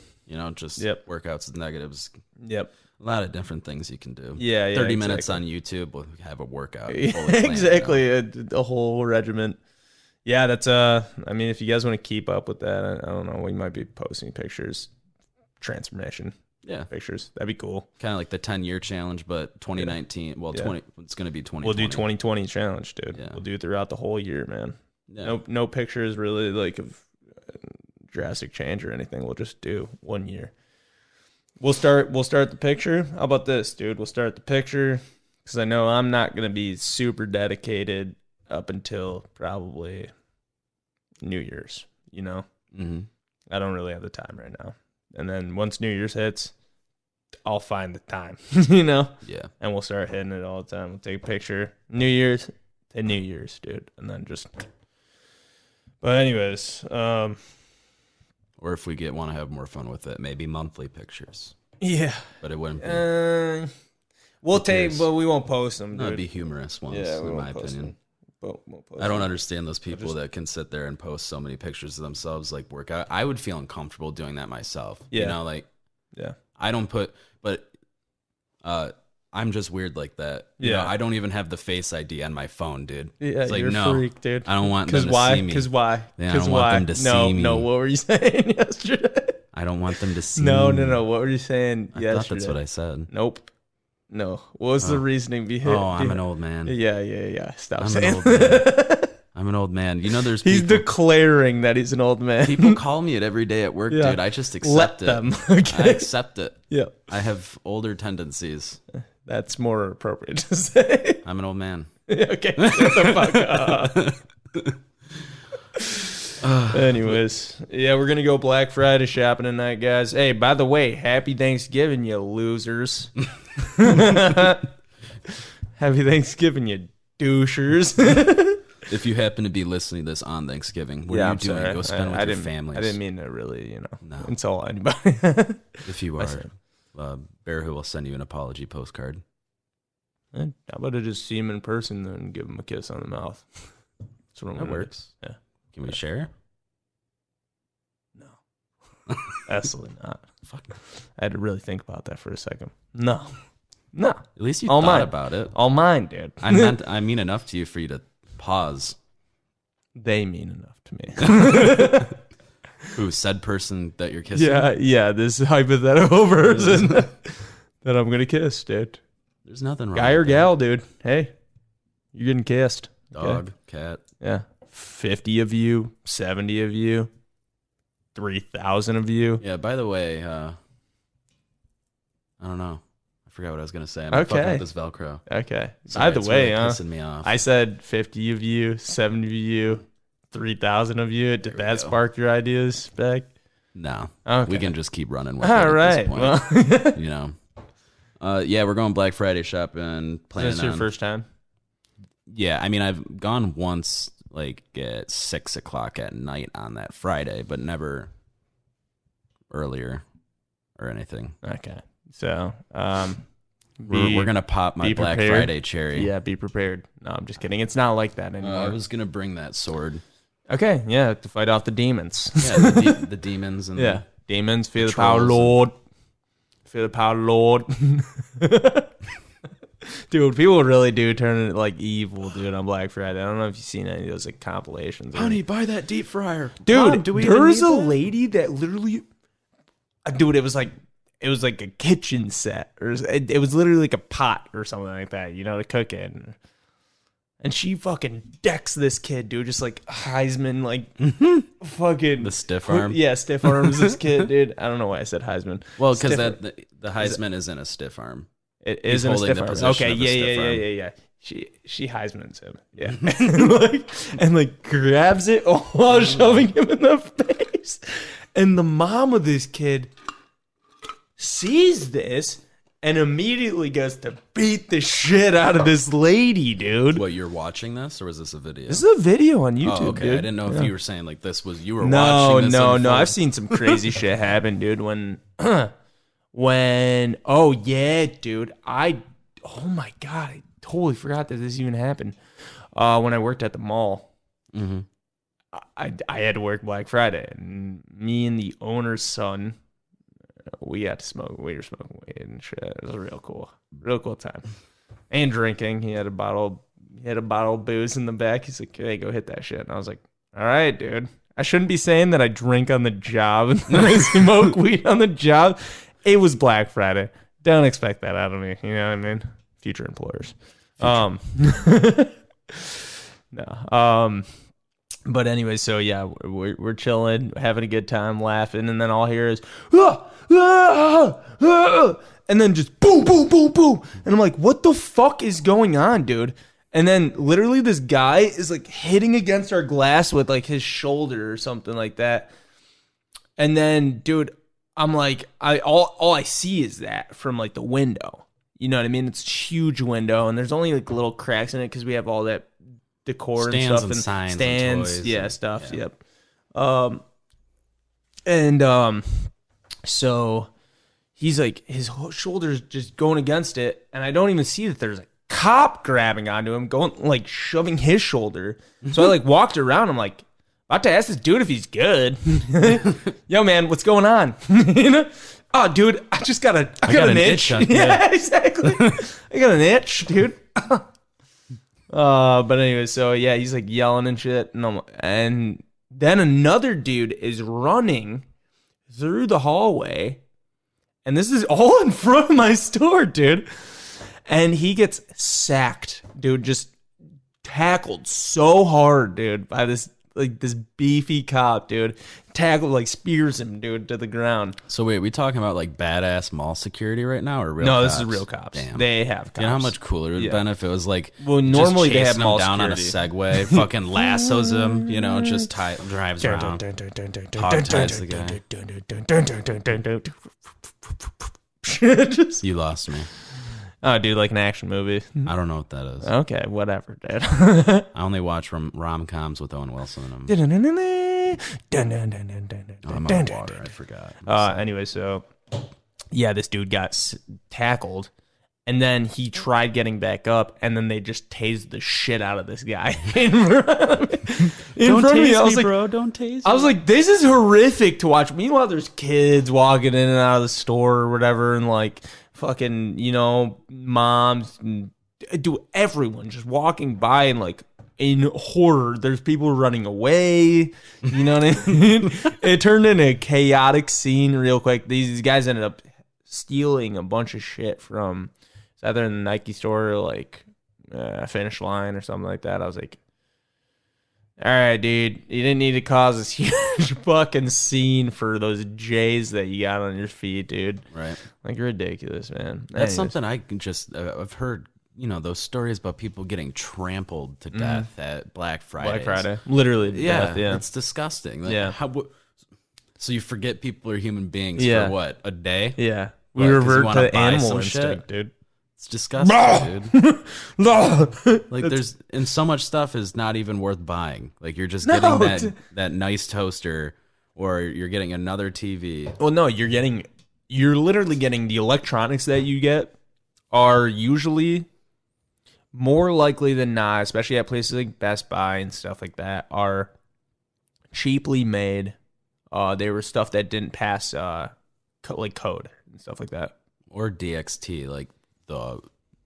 Just workouts with negatives. Yep. A lot of different things you can do. Yeah, 30 minutes on YouTube, we'll have a workout. Exactly, a whole regiment. Yeah, that's I mean, if you guys want to keep up with that, I don't know, we might be posting pictures, transformation. Yeah, pictures. That'd be cool. Kind of like the 10-year challenge, but 2019. Well, 20. It's going to be 2020. We'll do 2020 challenge, dude. Yeah. We'll do it throughout the whole year, man. Yeah. No pictures really of drastic change or anything. We'll just do 1 year. We'll start the picture. How about this, dude? We'll start the picture because I know I'm not going to be super dedicated up until probably New Year's, Mm-hmm. I don't really have the time right now. And then once New Year's hits, I'll find the time, Yeah. And we'll start hitting it all the time. We'll take a picture. New Year's to New Year's, dude. And then just... But anyways... Or if we want to have more fun with it, maybe monthly pictures. Yeah. But it wouldn't be. We'll take, but we won't post them, dude. That'd be humorous ones, in my opinion. But we'll post I don't understand those people that can sit there and post so many pictures of themselves, workout. I would feel uncomfortable doing that myself. Yeah. Yeah. I don't put, but I'm just weird like that. Yeah. I don't even have the Face ID on my phone, dude. Yeah, it's you're a freak, dude. I don't want them to see me. Because why? Yeah, I don't want them to see me. No, what were you saying yesterday? I don't want them to see No. me. What were you saying yesterday? I thought that's what I said. Nope. No. What was the reasoning behind? Oh, I'm an old man. Yeah. Stop I'm saying an old man. I'm an old man. There's He's declaring that he's an old man. People call me it every day at work, dude. I just accept it. Let them. Okay. I accept it. Yeah. I have older tendencies. That's more appropriate to say. I'm an old man. Okay. Shut the fuck up. Anyways, we're going to go Black Friday shopping tonight, guys. Hey, by the way, happy Thanksgiving, you losers. Happy Thanksgiving, you douchers. If you happen to be listening to this on Thanksgiving, what are you doing? Sorry. Go spend with your families. I didn't mean to really, insult anybody. If you are, Bear Who will send you an apology postcard. How about I just see him in person and give him a kiss on the mouth? That's what I'm That works. Yeah. Can we share? No. Absolutely not. Fuck. I had to really think about that for a second. No. At least you thought about it. All mine, dude. I mean enough to you for you to pause. They mean enough to me. Who, said person that you're kissing? Yeah, this hypothetical person that I'm going to kiss, dude. There's nothing wrong. Guy or gal, dude. Hey, you're getting kissed. Dog, cat. Yeah. 50 of you, 70 of you, 3,000 of you. Yeah, by the way, I don't know. I forgot what I was going to say. I'm fucking with this Velcro. Okay. Sorry, By the way, really pissing me off. I said 50 of you, 70 of you, 3,000 of you. Did that spark your ideas back? No. Okay. We can just keep running with All it right. at this point. Well. Yeah, we're going Black Friday shopping. Is this your first time? Yeah, I mean, I've gone once, like at 6 o'clock at night on that Friday, but never earlier or anything. Okay, so we're gonna pop my Black Friday cherry. Yeah, be prepared. No, I'm just kidding. It's not like that anymore. I was gonna bring that sword. Okay, yeah, to fight off the demons. Yeah, the demons and demons. Fear the power, Lord. Fear the power, Lord. Dude, people really do turn it like evil, dude, on Black Friday. I don't know if you've seen any of those like compilations. Honey, buy that deep fryer. Dude, there was a lady that literally, dude, it was like a kitchen set, or it was literally like a pot or something like that, to cook in. And she fucking decks this kid, dude, just like Heisman, like fucking the stiff arm. Yeah, stiff arms this kid, dude. I don't know why I said Heisman. Well, because the Heisman isn't a stiff arm. It isn't a stiff arm. Okay, yeah. She Heisman's him. Yeah. and grabs it while shoving him in the face. And the mom of this kid sees this and immediately goes to beat the shit out of this lady, dude. What, you're watching this, or was this a video? This is a video on YouTube, okay. dude. I didn't know if you were saying like this was you were watching this. No. I've seen some crazy shit happen, dude. Oh yeah, dude. Oh my God, I totally forgot that this even happened. When I worked at the mall, I had to work Black Friday, and me and the owner's son, we got to smoke. We were smoking weed and shit. It was a real cool time. And drinking. He had a bottle of booze in the back. He's like, "Hey, go hit that shit." And I was like, "All right, dude. I shouldn't be saying that I drink on the job and I smoke weed on the job." It was Black Friday. Don't expect that out of me. You know what I mean? Future employers. No. But anyway, so yeah, we're chilling, having a good time, laughing, and then all I hear is and then just boom, boom, boom, boom, and I'm like, what the fuck is going on, dude? And then literally this guy is like hitting against our glass with like his shoulder or something like that. And then, dude, I'm like, all I see is that from like the window. You know what I mean? It's a huge window, and there's only like little cracks in it because we have all that decor and stuff, and signs, stands, and toys, yeah, stuff. Yeah. Yep. So he's like, his shoulder's just going against it, and I don't even see that there's a cop grabbing onto him, going like shoving his shoulder. So I like walked around. I'm like, about to ask this dude if he's good. Yo, man, what's going on? Oh, dude, I got an itch. Yeah, exactly. I got an itch, dude. But anyway, so yeah, he's like yelling and shit, and then another dude is running through the hallway, and this is all in front of my store, dude. And he gets sacked, dude, just tackled so hard, dude, by this beefy cop, dude. Tackled, like spears him, dude, to the ground. So wait, we talking about like badass mall security right now, or real? No, cops? This is real cops. Damn. They have cops. You know how much cooler it would have been if it was like, well, normally they have him mall down security. On a Segway, fucking lassos him, just drives around, hog ties the guy. You lost me. Oh, dude, like an action movie. I don't know what that is. Okay, whatever, dude. I only watch rom-coms with Owen Wilson in them. I'm out of water. I forgot. Anyway, so yeah, this dude got tackled, and then he tried getting back up, and then they just tased the shit out of this guy in front of me. I was like, bro, don't tase. I was like, this is horrific to watch. Meanwhile, there's kids walking in and out of the store or whatever, and like fucking, moms and everyone just walking by and like in horror. There's people running away. You know what I mean? It turned into a chaotic scene real quick. These guys ended up stealing a bunch of shit from either in the Nike store or like Finish Line or something like that. I was like, all right, dude, you didn't need to cause this huge fucking scene for those J's that you got on your feet, dude. Right. Like, ridiculous, man. That's something I can just, I've heard, those stories about people getting trampled to death at Black Friday. Literally death, yeah. It's disgusting. Like, yeah. So you forget people are human beings for what, a day? Yeah. We revert to animal shit? instinct, dude. It's disgusting, dude. Like there's and so much stuff is not even worth buying. Like you're just getting that nice toaster, or you're getting another TV. Well, no, you're literally getting the electronics that you get are usually more likely than not, especially at places like Best Buy and stuff like that, are cheaply made. They were stuff that didn't pass like code and stuff like that, or DXT, like.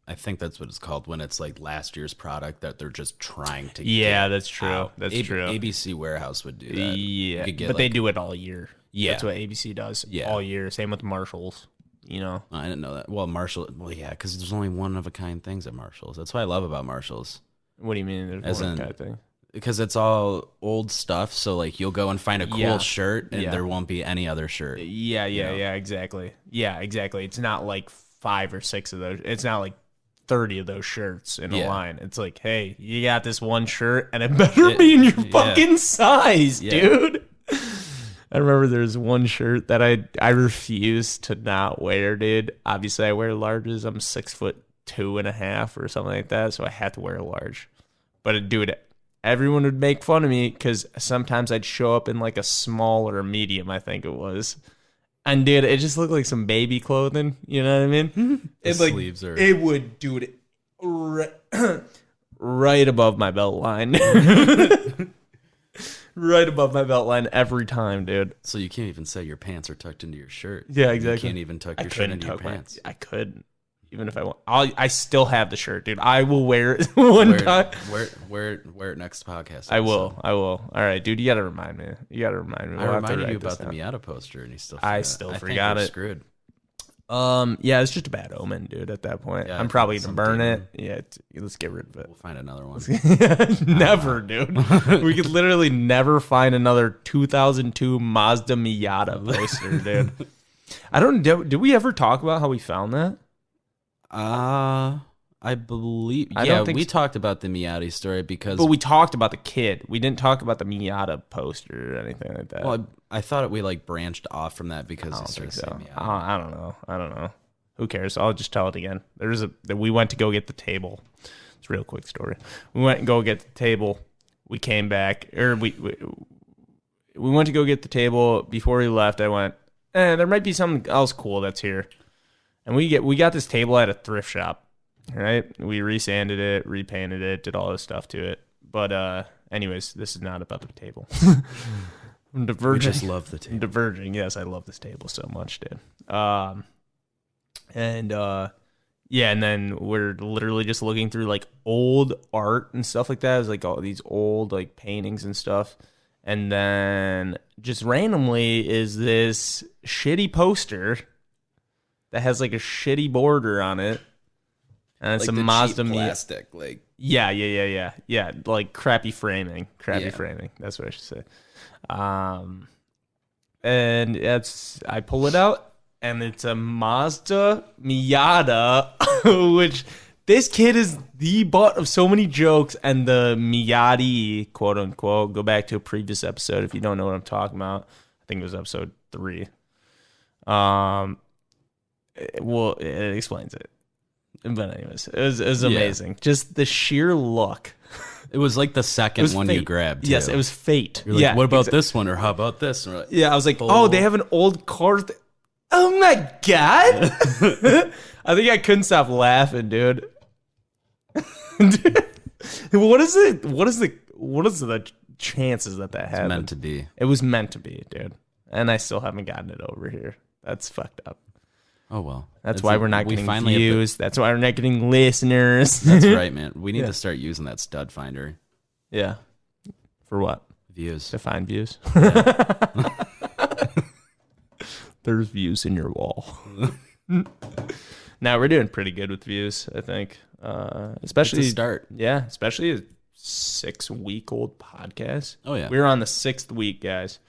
I think that's what it's called when it's like last year's product that they're just trying to get that's true. out. That's true. ABC Warehouse would do that. Yeah, but they do it all year. Yeah. That's what ABC does all year. Same with Marshalls, I didn't know that. Well, because there's only one-of-a-kind things at Marshalls. That's what I love about Marshalls. What do you mean there's one-of-a-kind thing? Because it's all old stuff, so like you'll go and find a cool shirt and there won't be any other shirt. Yeah, exactly. Yeah, exactly. It's not like 5 or 6 of those. It's not like 30 of those shirts in a line. It's like, hey, you got this one shirt and it better be in your fucking size, dude. I remember there's one shirt that I refuse to not wear, dude. Obviously I wear larges. I'm 6'2.5" or something like that, so I had to wear a large. But dude, everyone would make fun of me because sometimes I'd show up in like a small or a medium, I think it was. And dude, it just looked like some baby clothing. You know what I mean? Sleeves are... It would, dude, right above my belt line. Right above my belt line every time, dude. So you can't even say your pants are tucked into your shirt. Yeah, exactly. You can't even tuck your shirt into your pants. I couldn't. Even if I want, I still have the shirt, dude. I will wear it one time. Wear it next podcast. I will. All right, dude. You gotta remind me. I reminded you about the Miata poster, and you still. I forgot it. Screwed. Yeah, it's just a bad omen, dude. At that point, I'm probably gonna burn it. Yeah, let's get rid of it. We'll find another one. Never, dude. We could literally never find another 2002 Mazda Miata poster, dude. I don't. Did we ever talk about how we found that? I believe. We talked about the Miata story but we talked about the kid. We didn't talk about the Miata poster or anything like that. Well, I thought we like branched off from that because I started saying Miata. I don't know. Who cares? I'll just tell it again. We went to go get the table. It's a real quick story. We went and go get the table. We came back, or we went to go get the table. Before we left, I went, there might be something else cool that's here. And we got this table at a thrift shop, right? We resanded it, repainted it, did all this stuff to it. But anyways, this is not about the table. I'm diverging. We just love the table. I'm diverging. Yes, I love this table so much, dude. And then we're literally just looking through like old art and stuff like that. It's like all these old like paintings and stuff. And then just randomly is this shitty poster that has like a shitty border on it, and it's like a Mazda plastic, like yeah, like crappy framing. That's what I should say. And I pull it out, and it's a Mazda Miata, which this kid is the butt of so many jokes, and the Miata, quote unquote. Go back to a previous episode if you don't know what I'm talking about. I think it was episode 3. Well, it explains it. But anyways, it was amazing. Just the sheer luck. It was like the second one you grabbed. Yes, it was fate. You're like, what about this one? Or how about this? Like, yeah, I was like, oh, they have an old car. Oh my God. I think I couldn't stop laughing, dude. Dude, what is the chances that happened? It's meant to be. It was meant to be, dude. And I still haven't gotten it over here. That's fucked up. Oh, well. That's why we're not getting views. That's why we're not getting listeners. That's right, man. We need to start using that stud finder. Yeah. For what? Views. To find views. Yeah. There's views in your wall. Now we're doing pretty good with views, I think. Especially it's a start. Yeah, especially a 6-week-old podcast. Oh, yeah. We're on the 6th week, guys.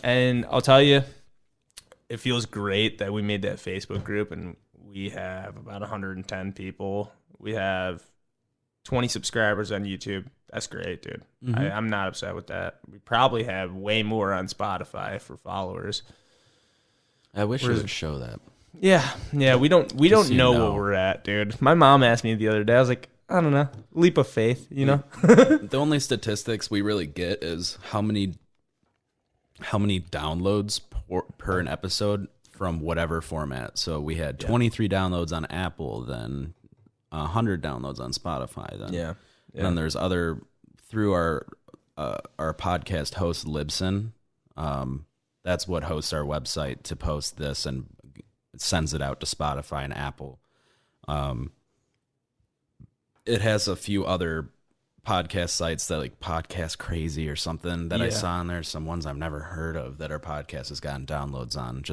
And I'll tell you, it feels great that we made that Facebook group and we have about 110 people. We have 20 subscribers on YouTube. That's great, dude. Mm-hmm. I'm not upset with that. We probably have way more on Spotify for followers. I wish it would show that. Yeah. We don't know what we're at, dude. My mom asked me the other day. I was like, I don't know. Leap of faith, you know? The only statistics we really get is how many downloads per an episode from whatever format. So we had 23 downloads on Apple, then 100 downloads on Spotify. Then then there's other through our podcast host Libsyn. That's what hosts our website to post this and sends it out to Spotify and Apple. It has a few other podcast sites that like Podcast Crazy or something that I saw on there. Some ones I've never heard of that our podcast has gotten downloads on.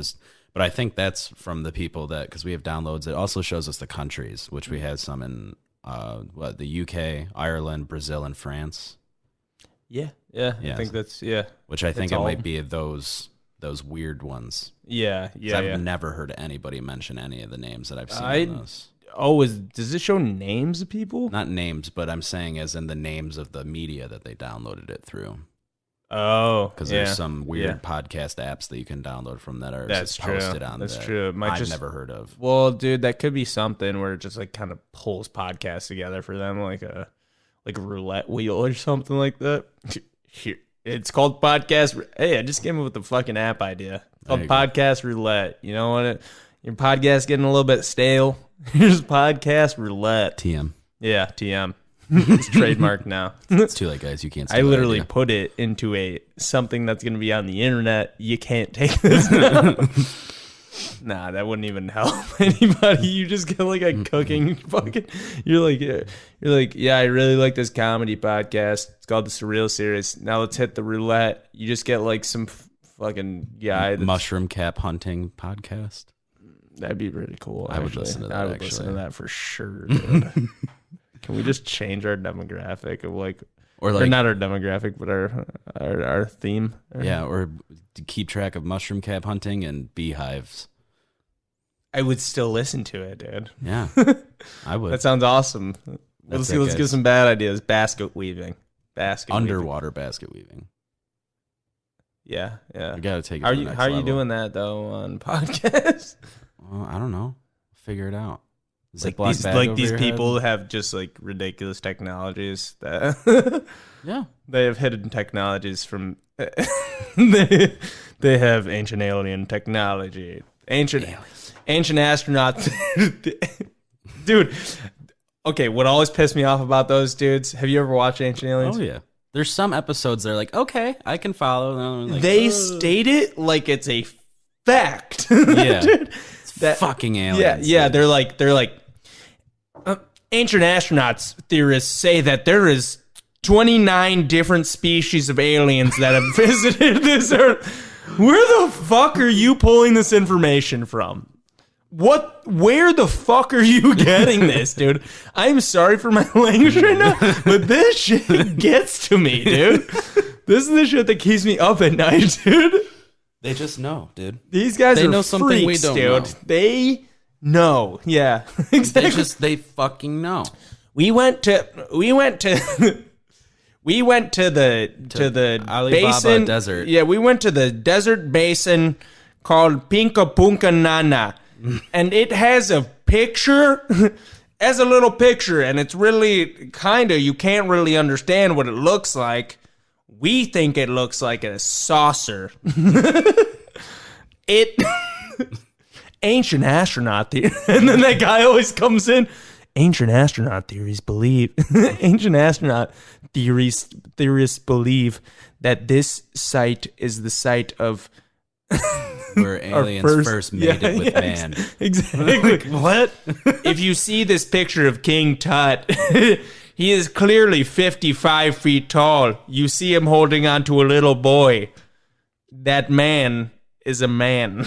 But I think that's from the people that, because we have downloads. It also shows us the countries, which we have some in the UK, Ireland, Brazil, and France. Yeah. I think that's Which I think it might be those weird ones. Yeah. I've never heard anybody mention any of the names that I've seen on those. Oh, does it show names of people? Not names, but I'm saying as in the names of the media that they downloaded it through. Oh, because there's some weird podcast apps that you can download from that are just posted on. That's true. I've never heard of. Well, dude, that could be something where it just like kind of pulls podcasts together for them, like a roulette wheel or something like that. Here, it's called podcast. Hey, I just came up with the fucking app idea. It's called Podcast Roulette. You know what? Your podcast getting a little bit stale. Here's Podcast Roulette. TM. Yeah, TM. It's trademarked now. It's too late, guys. You can't. I literally put it into something that's going to be on the internet. You can't take this. Nah, that wouldn't even help anybody. You just get like a cooking fucking. You're like, yeah, I really like this comedy podcast. It's called The Surreal Series. Now let's hit the roulette. You just get like some fucking guy. Mushroom cap hunting podcast. That'd be really cool. I would listen to that. I would listen to that for sure, dude. Can we just change our demographic of or not our demographic, but our theme? Yeah, or to keep track of mushroom cap hunting and beehives. I would still listen to it, dude. Yeah, I would. That sounds awesome. Let's give some bad ideas. Basket weaving. Underwater basket weaving. Yeah. We gotta take it. How are you doing that though on podcast? I don't know. Figure it out. These people have just like ridiculous technologies that they have hidden technologies from they have ancient alien technology, ancient astronauts. Dude, okay, what always pissed me off about those dudes, have you ever watched Ancient Aliens? Oh yeah, there's some episodes that are like, okay, I can follow. Like, they state it like it's a fact. Yeah. Dude, that fucking aliens. Yeah, they're like ancient astronauts theorists say that there is 29 different species of aliens that have visited this Earth. Where the fuck are you pulling this information from? Where the fuck are you getting this, dude? I'm sorry for my language right now, but this shit gets to me, dude. This is the shit that keeps me up at night, dude. They just know, dude. These guys they are know something freaks, we don't dude. know. They know. Yeah, exactly. They fucking know. We went to the Alibaba basin desert. Yeah, we went to the desert basin called Pinka Punka Nana, and it has a picture. as a little picture, and it's really kind of, you can't really understand what it looks like. We think it looks like a saucer. Ancient astronaut theory. And then that guy always comes in. Ancient astronaut theories believe. Ancient astronaut theorists believe that this site is the site of where aliens first mated with man. Exactly. What? If you see this picture of King Tut, he is clearly 55 feet tall. You see him holding on to a little boy. That man is a man.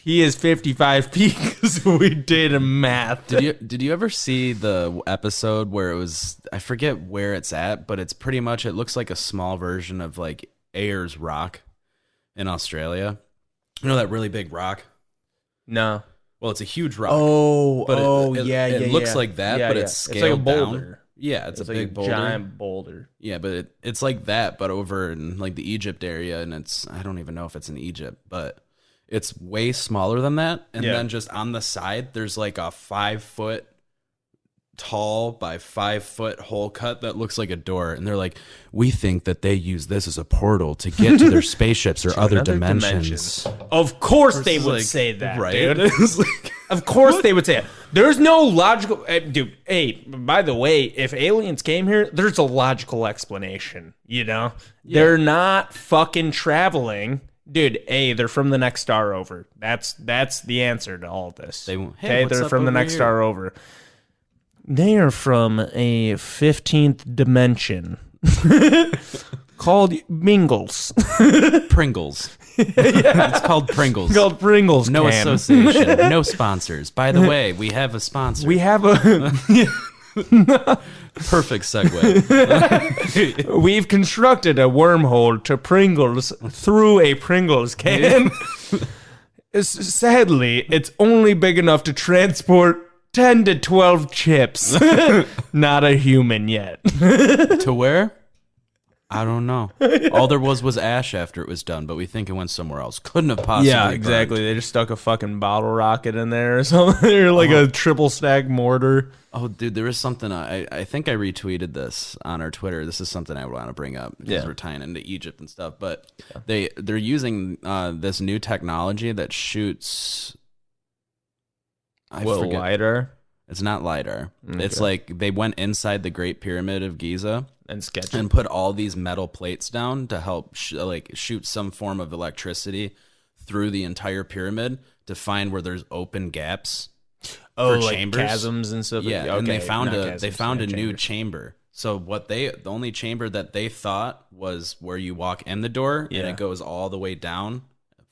He is 55 feet because we did a math. Did you ever see the episode where it was, I forget where it's at, but it's pretty much, it looks like a small version of like Ayers Rock in Australia. You know that really big rock? No. Well, it's a huge rock. It looks like that, but it's scaled like a boulder. down. Yeah, it's a like big boulder. Giant boulder. Yeah, but it's like that, but over in like the Egypt area, and I don't even know if it's in Egypt, but it's way smaller than that. And then just on the side, there's like a 5 foot tall by 5 foot hole cut that looks like a door. And they're like, we think that they use this as a portal to get to their spaceships or other dimensions. Of course they would say that, right? Dude. Of course they would say it. There's no logical... dude, hey, by the way, if aliens came here, there's a logical explanation, you know? Yeah. They're not fucking traveling... Dude, they're from the next star over. That's the answer to all this. They're from the next star over. They are from a 15th dimension called Mingles. Pringles. It's called Pringles. It's called Pringles. No association. No sponsors. By the way, we have a sponsor. We have a... Perfect segue. We've constructed a wormhole to Pringles through a Pringles can. Sadly, it's only big enough to transport 10 to 12 chips. Not a human yet. To where? I don't know. All there was ash after it was done, but we think it went somewhere else. Couldn't have possibly. Yeah, exactly. Burned. They just stuck a fucking bottle rocket in there or something. Or like a triple stack mortar. Oh, dude, there is something. I think I retweeted this on our Twitter. This is something I want to bring up because we're tying into Egypt and stuff. But they're using this new technology that shoots. I forget. LiDAR? It's not LiDAR. Okay. It's like they went inside the Great Pyramid of Giza and put all these metal plates down to help shoot some form of electricity through the entire pyramid to find where there's open gaps. For like chambers. Chasms and stuff. Yeah, okay, and they found a new chamber. So the only chamber that they thought was where you walk in the door and it goes all the way down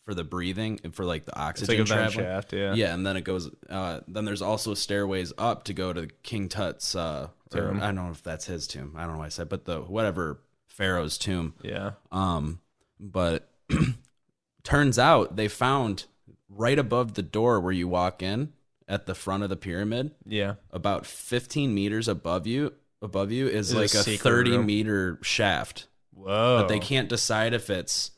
for the breathing and for like the oxygen travel. Shaft, yeah, and then it goes. Then there's also stairways up to go to King Tut's. I don't know if that's his tomb. I don't know why I said, but the whatever pharaoh's tomb. Yeah. But turns out they found right above the door where you walk in. At the front of the pyramid, about 15 meters above you is like a 30-meter shaft. Whoa! But they can't decide if it's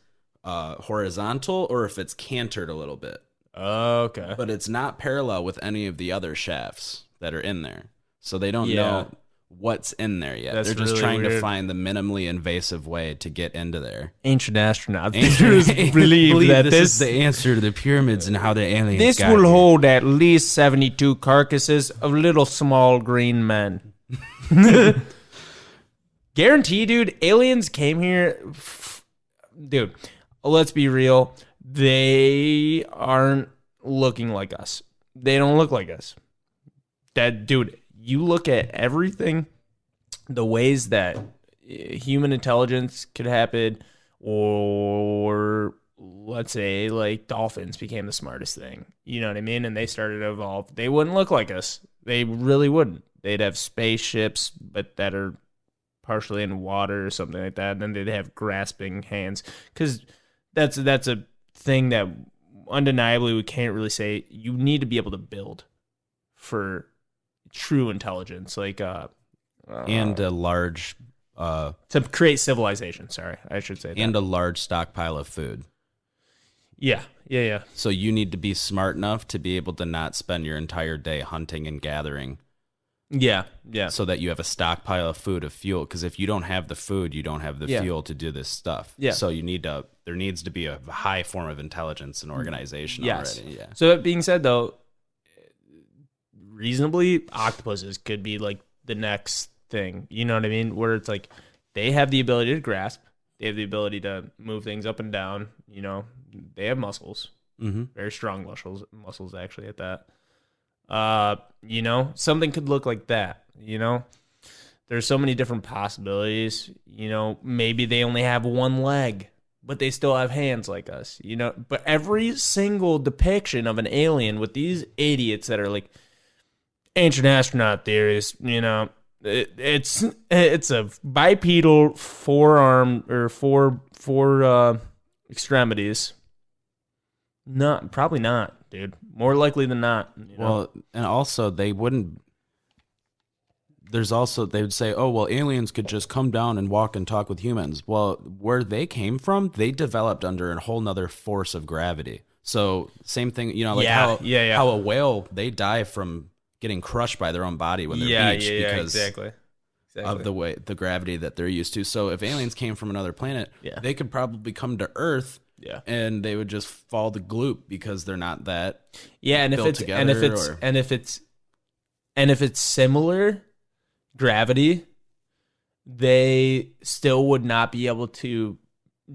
horizontal or if it's cantered a little bit. Oh, okay. But it's not parallel with any of the other shafts that are in there, so they don't know what's in there yet. They're just really trying to find the minimally invasive way to get into there. Ancient astronauts believe that this is the answer to the pyramids and how the aliens this will hold at least 72 carcasses of little small green men. Guarantee, dude, aliens came here. Dude, let's be real. They aren't looking like us. They don't look like us. Dude, you look at everything, the ways that human intelligence could happen, or let's say like dolphins became the smartest thing. You know what I mean? And they started to evolve. They wouldn't look like us. They really wouldn't. They'd have spaceships, but that are partially in water or something like that. And then they'd have grasping hands. Because that's a thing that undeniably we can't really say. You need to be able to build for true intelligence, like and a large to create civilization. Sorry, I should say that. And a large stockpile of food. Yeah. So you need to be smart enough to be able to not spend your entire day hunting and gathering. Yeah. So that you have a stockpile of food, of fuel. Because if you don't have the food, you don't have the fuel to do this stuff. Yeah. So there needs to be a high form of intelligence and organization already. Yeah. So that being said, though, reasonably, octopuses could be like the next thing. You know what I mean? Where it's like they have the ability to grasp. They have the ability to move things up and down. You know, they have muscles. Very strong muscles actually at that. You know, something could look like that, you know, there's so many different possibilities, you know, maybe they only have one leg, but they still have hands like us, you know, but every single depiction of an alien with these idiots that are like ancient astronaut theories, you know, it's a bipedal forearm or four extremities. Probably not, dude. More likely than not. You know? Well, and also they would say, oh, well, aliens could just come down and walk and talk with humans. Well, where they came from, they developed under a whole nother force of gravity. So same thing, you know, like how a whale, they die from getting crushed by their own body when they're beached because exactly. of the gravity that they're used to. So if aliens came from another planet, they could probably come to Earth. Yeah, and they would just fall the gloop because they're not that. Yeah, and if it's similar gravity, they still would not be able to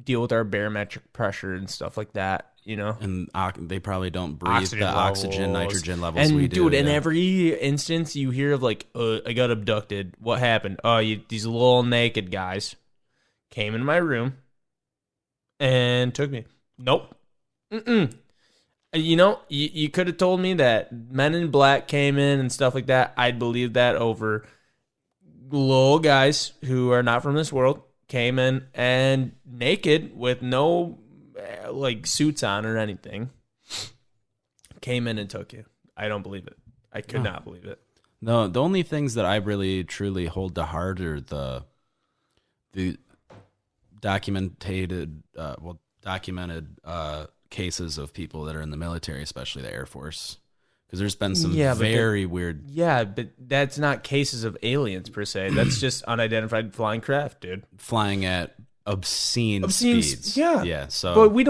deal with our barometric pressure and stuff like that. You know, and they probably don't breathe the oxygen, nitrogen levels and we do. Dude, in every instance, you hear of like, I got abducted. What happened? Oh, these little naked guys came in my room and took me. Nope. You know, you could have told me that Men in Black came in and stuff like that. I'd believe that over little guys who are not from this world came in and naked with no like suits on or anything. Came in and took you. I don't believe it. I could not believe it. No, the only things that I really truly hold to heart are the documented cases of people that are in the military, especially the Air Force, because there's been some very weird. Yeah, but that's not cases of aliens per se. That's just unidentified flying craft, dude. Flying at obscene speeds. Yeah. So, but we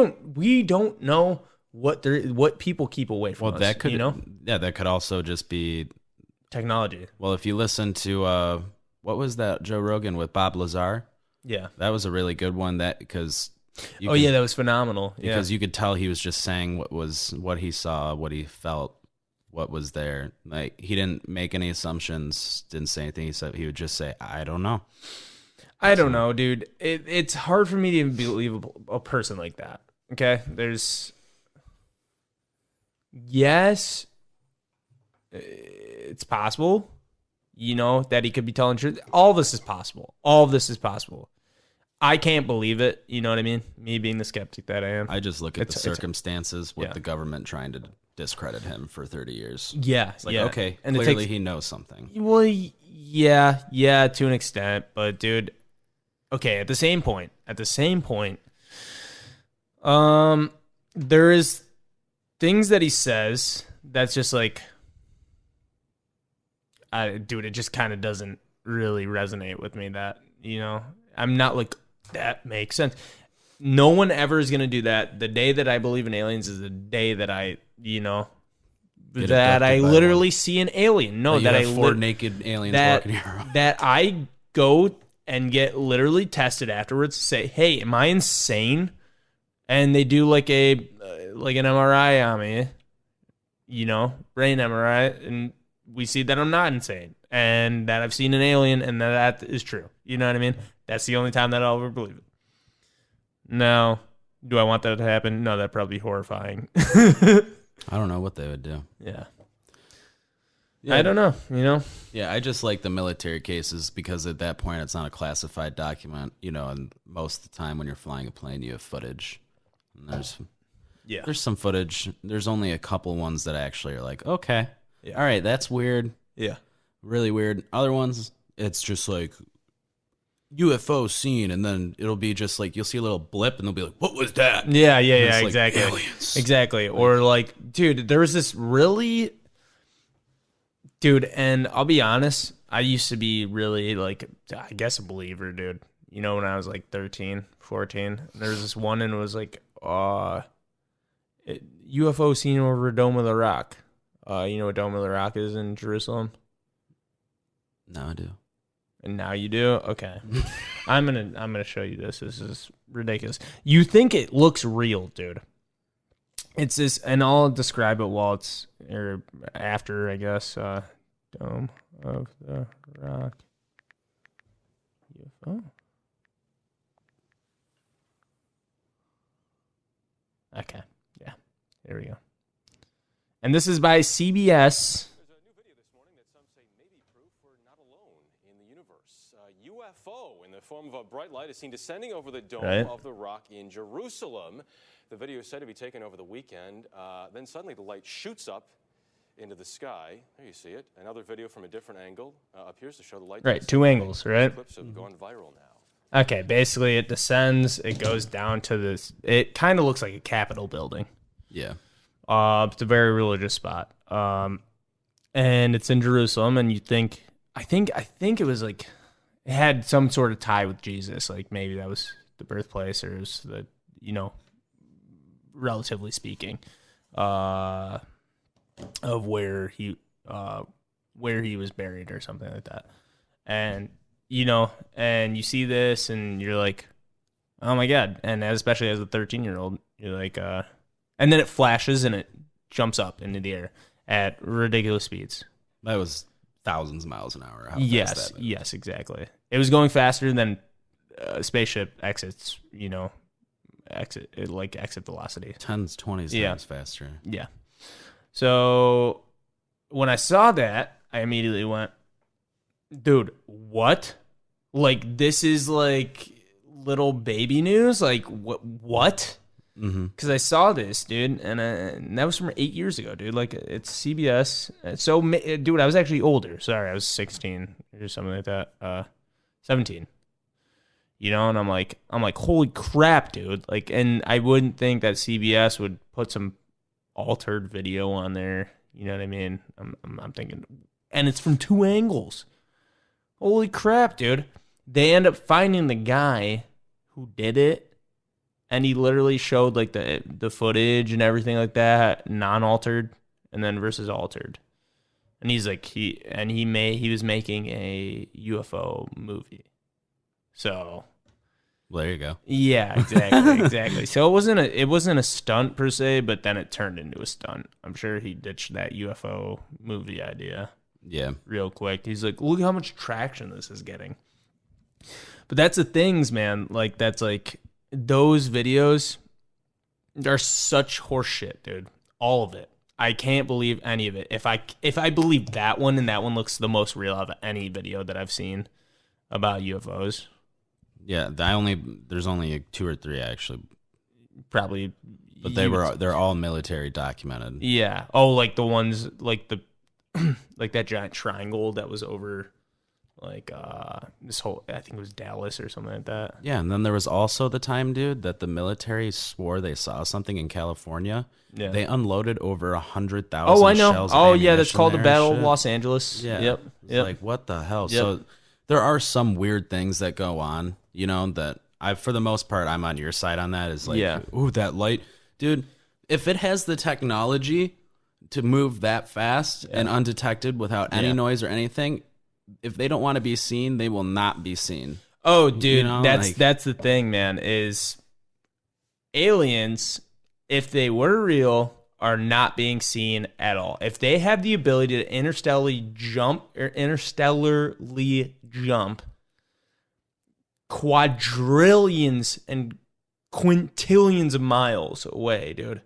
don't know what people keep away from us. Well, that could, you know, that could also just be technology. Well, if you listen to what was that Joe Rogan with Bob Lazar? Yeah, that was a really good one. That because that was phenomenal. Because you could tell he was just saying what he saw, what he felt, what was there. Like he didn't make any assumptions, didn't say anything. He would just say, "I don't know." I don't know, dude. It's hard for me to even believe a person like that. Okay, yes, it's possible. You know that he could be telling truth. All this is possible. I can't believe it. You know what I mean? Me being the skeptic that I am. I just look at the circumstances with the government trying to discredit him for 30 years. Yeah. It's like, okay, and clearly he knows something. Well, yeah, to an extent. But, dude, okay, at the same point, there is things that he says that's just like, dude, it just kind of doesn't really resonate with me that, you know, I'm not like, that makes sense. No one ever is going to do that. The day that I believe in aliens is the day that I, you know, that I literally see an alien. No, that I four naked aliens walking around. That I go and get literally tested afterwards to say, hey, am I insane? And they do like an MRI on me, you know, brain MRI, and we see that I'm not insane and that I've seen an alien and that is true. You know what I mean? That's the only time that I'll ever believe it. Now, do I want that to happen? No, that'd probably be horrifying. I don't know what they would do. Yeah. I don't know, you know? Yeah, I just like the military cases because at that point it's not a classified document, you know, and most of the time when you're flying a plane you have footage. And there's some footage. There's only a couple ones that actually are like, okay, all right, that's weird. Yeah. Really weird. Other ones, it's just like, UFO seen, and then it'll be just like you'll see a little blip, and they'll be like, "What was that?" Yeah, Like, exactly, aliens. exactly. Or like, dude, there was this really, dude, and I'll be honest, I used to be really like, I guess a believer, dude. You know, when I was like 13, 14, there was this one, and it was like, UFO seen over Dome of the Rock. You know what Dome of the Rock is in Jerusalem? No, I do. And now you do? Okay. I'm gonna show you this. This is ridiculous. You think it looks real, dude. It's this, and I'll describe it while it's, or after, I guess. Dome of the Rock. UFO. Okay. Yeah. There we go. And this is by CBS. UFO in the form of a bright light is seen descending over the Dome of the Rock in Jerusalem. The video is said to be taken over the weekend. Then suddenly the light shoots up into the sky. There you see it. Another video from a different angle appears to show the light. Right, two angles, right? Clips have gone viral now. Okay, basically it descends. It goes down to this. It kind of looks like a Capitol building. Yeah. It's a very religious spot. And it's in Jerusalem. And you think, I think it was like, it had some sort of tie with Jesus. Like maybe that was the birthplace, or it was the, you know, relatively speaking, of where he was buried or something like that. And, you know, and you see this and you're like, oh my God. And especially as a 13-year-old, you're like, and then it flashes and it jumps up into the air at ridiculous speeds. That was thousands of miles an hour. Yes, exactly. It was going faster than a spaceship exits, you know, exit velocity. 10s, 20s times faster. Yeah. So when I saw that, I immediately went, dude, what? Like, this is like little baby news? Like, what? Because I saw this, dude, and that was from 8 years ago, dude. Like, it's CBS. So, dude, I was actually older. Sorry, I was 16 or something like that. 17. You know, and I'm like, holy crap, dude. Like, and I wouldn't think that CBS would put some altered video on there. You know what I mean? I'm thinking, and it's from two angles. Holy crap, dude. They end up finding the guy who did it. And he literally showed like the footage and everything like that, non-altered, and then versus altered. And he's like he was making a UFO movie. So, well, there you go. Yeah, exactly. So it wasn't a stunt per se, but then it turned into a stunt. I'm sure he ditched that UFO movie idea. Yeah, real quick. He's like, look how much traction this is getting. But that's the things, man. Like that's like. Those videos are such horseshit, dude. All of it. I can't believe any of it. If I believe that one, and that one looks the most real of any video that I've seen about UFOs. Yeah, there's only 2 or 3 actually. Probably, but they're all military documented. Yeah. Oh, like the ones like the like that giant triangle that was over. Like this whole, I think it was Dallas or something like that. Yeah, and then there was also the time, dude, that the military swore they saw something in California. Yeah, they unloaded over 100,000. Oh, I know. Shells oh, yeah, that's called the Battle of Los Angeles. Yeah. Yep. Like what the hell? Yep. So there are some weird things that go on. You know that for the most part, I'm on your side on that. Is like, ooh, that light, dude. If it has the technology to move that fast and undetected without any noise or anything. If they don't want to be seen, they will not be seen. Oh, dude, you know, that's the thing, man, is aliens, if they were real, are not being seen at all. If they have the ability to interstellarly jump quadrillions and quintillions of miles away, dude,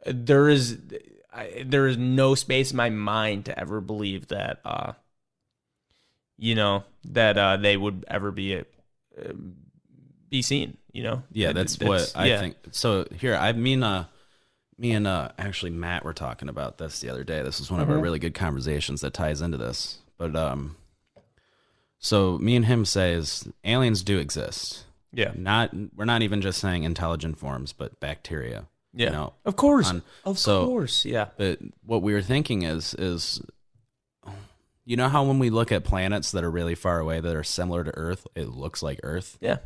there is no space in my mind to ever believe that, they would ever be seen, you know? Yeah, that's what I think. So here, me and actually Matt were talking about this the other day. This was one of our really good conversations that ties into this. But So me and him say is aliens do exist. Yeah. We're not even just saying intelligent forms, but bacteria. Yeah. You know, of course. Of course. Yeah. But what we were thinking is, you know how when we look at planets that are really far away that are similar to Earth, it looks like Earth? Yeah.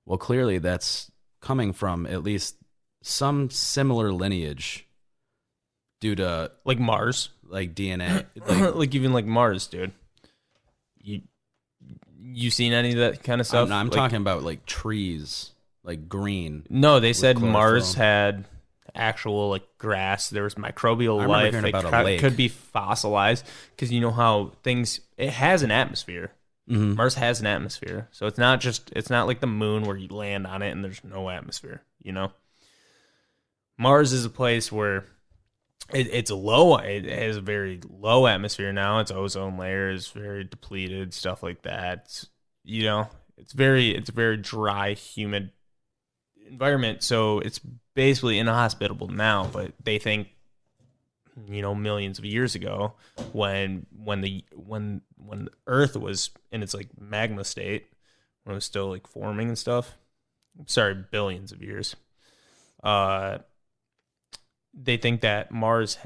Well, clearly that's coming from at least some similar lineage due to like Mars, like DNA, like even like Mars, dude. You seen any of that kind of stuff? No, I'm talking about like trees, like green. No, they said Mars had actual like grass. There was microbial life. It could be fossilized because you know how it has an atmosphere. Mm-hmm. Mars has an atmosphere, so it's not like the moon where you land on it and there's no atmosphere. You know, Mars is a place where it's low. It has a very low atmosphere now. Its ozone layer is very depleted, stuff like that. You know, it's a very dry, humid environment. So it's basically inhospitable now. But they think, you know, millions of years ago, when the Earth was in its like magma state, when it was still like forming and stuff. Sorry, billions of years. They think that Mars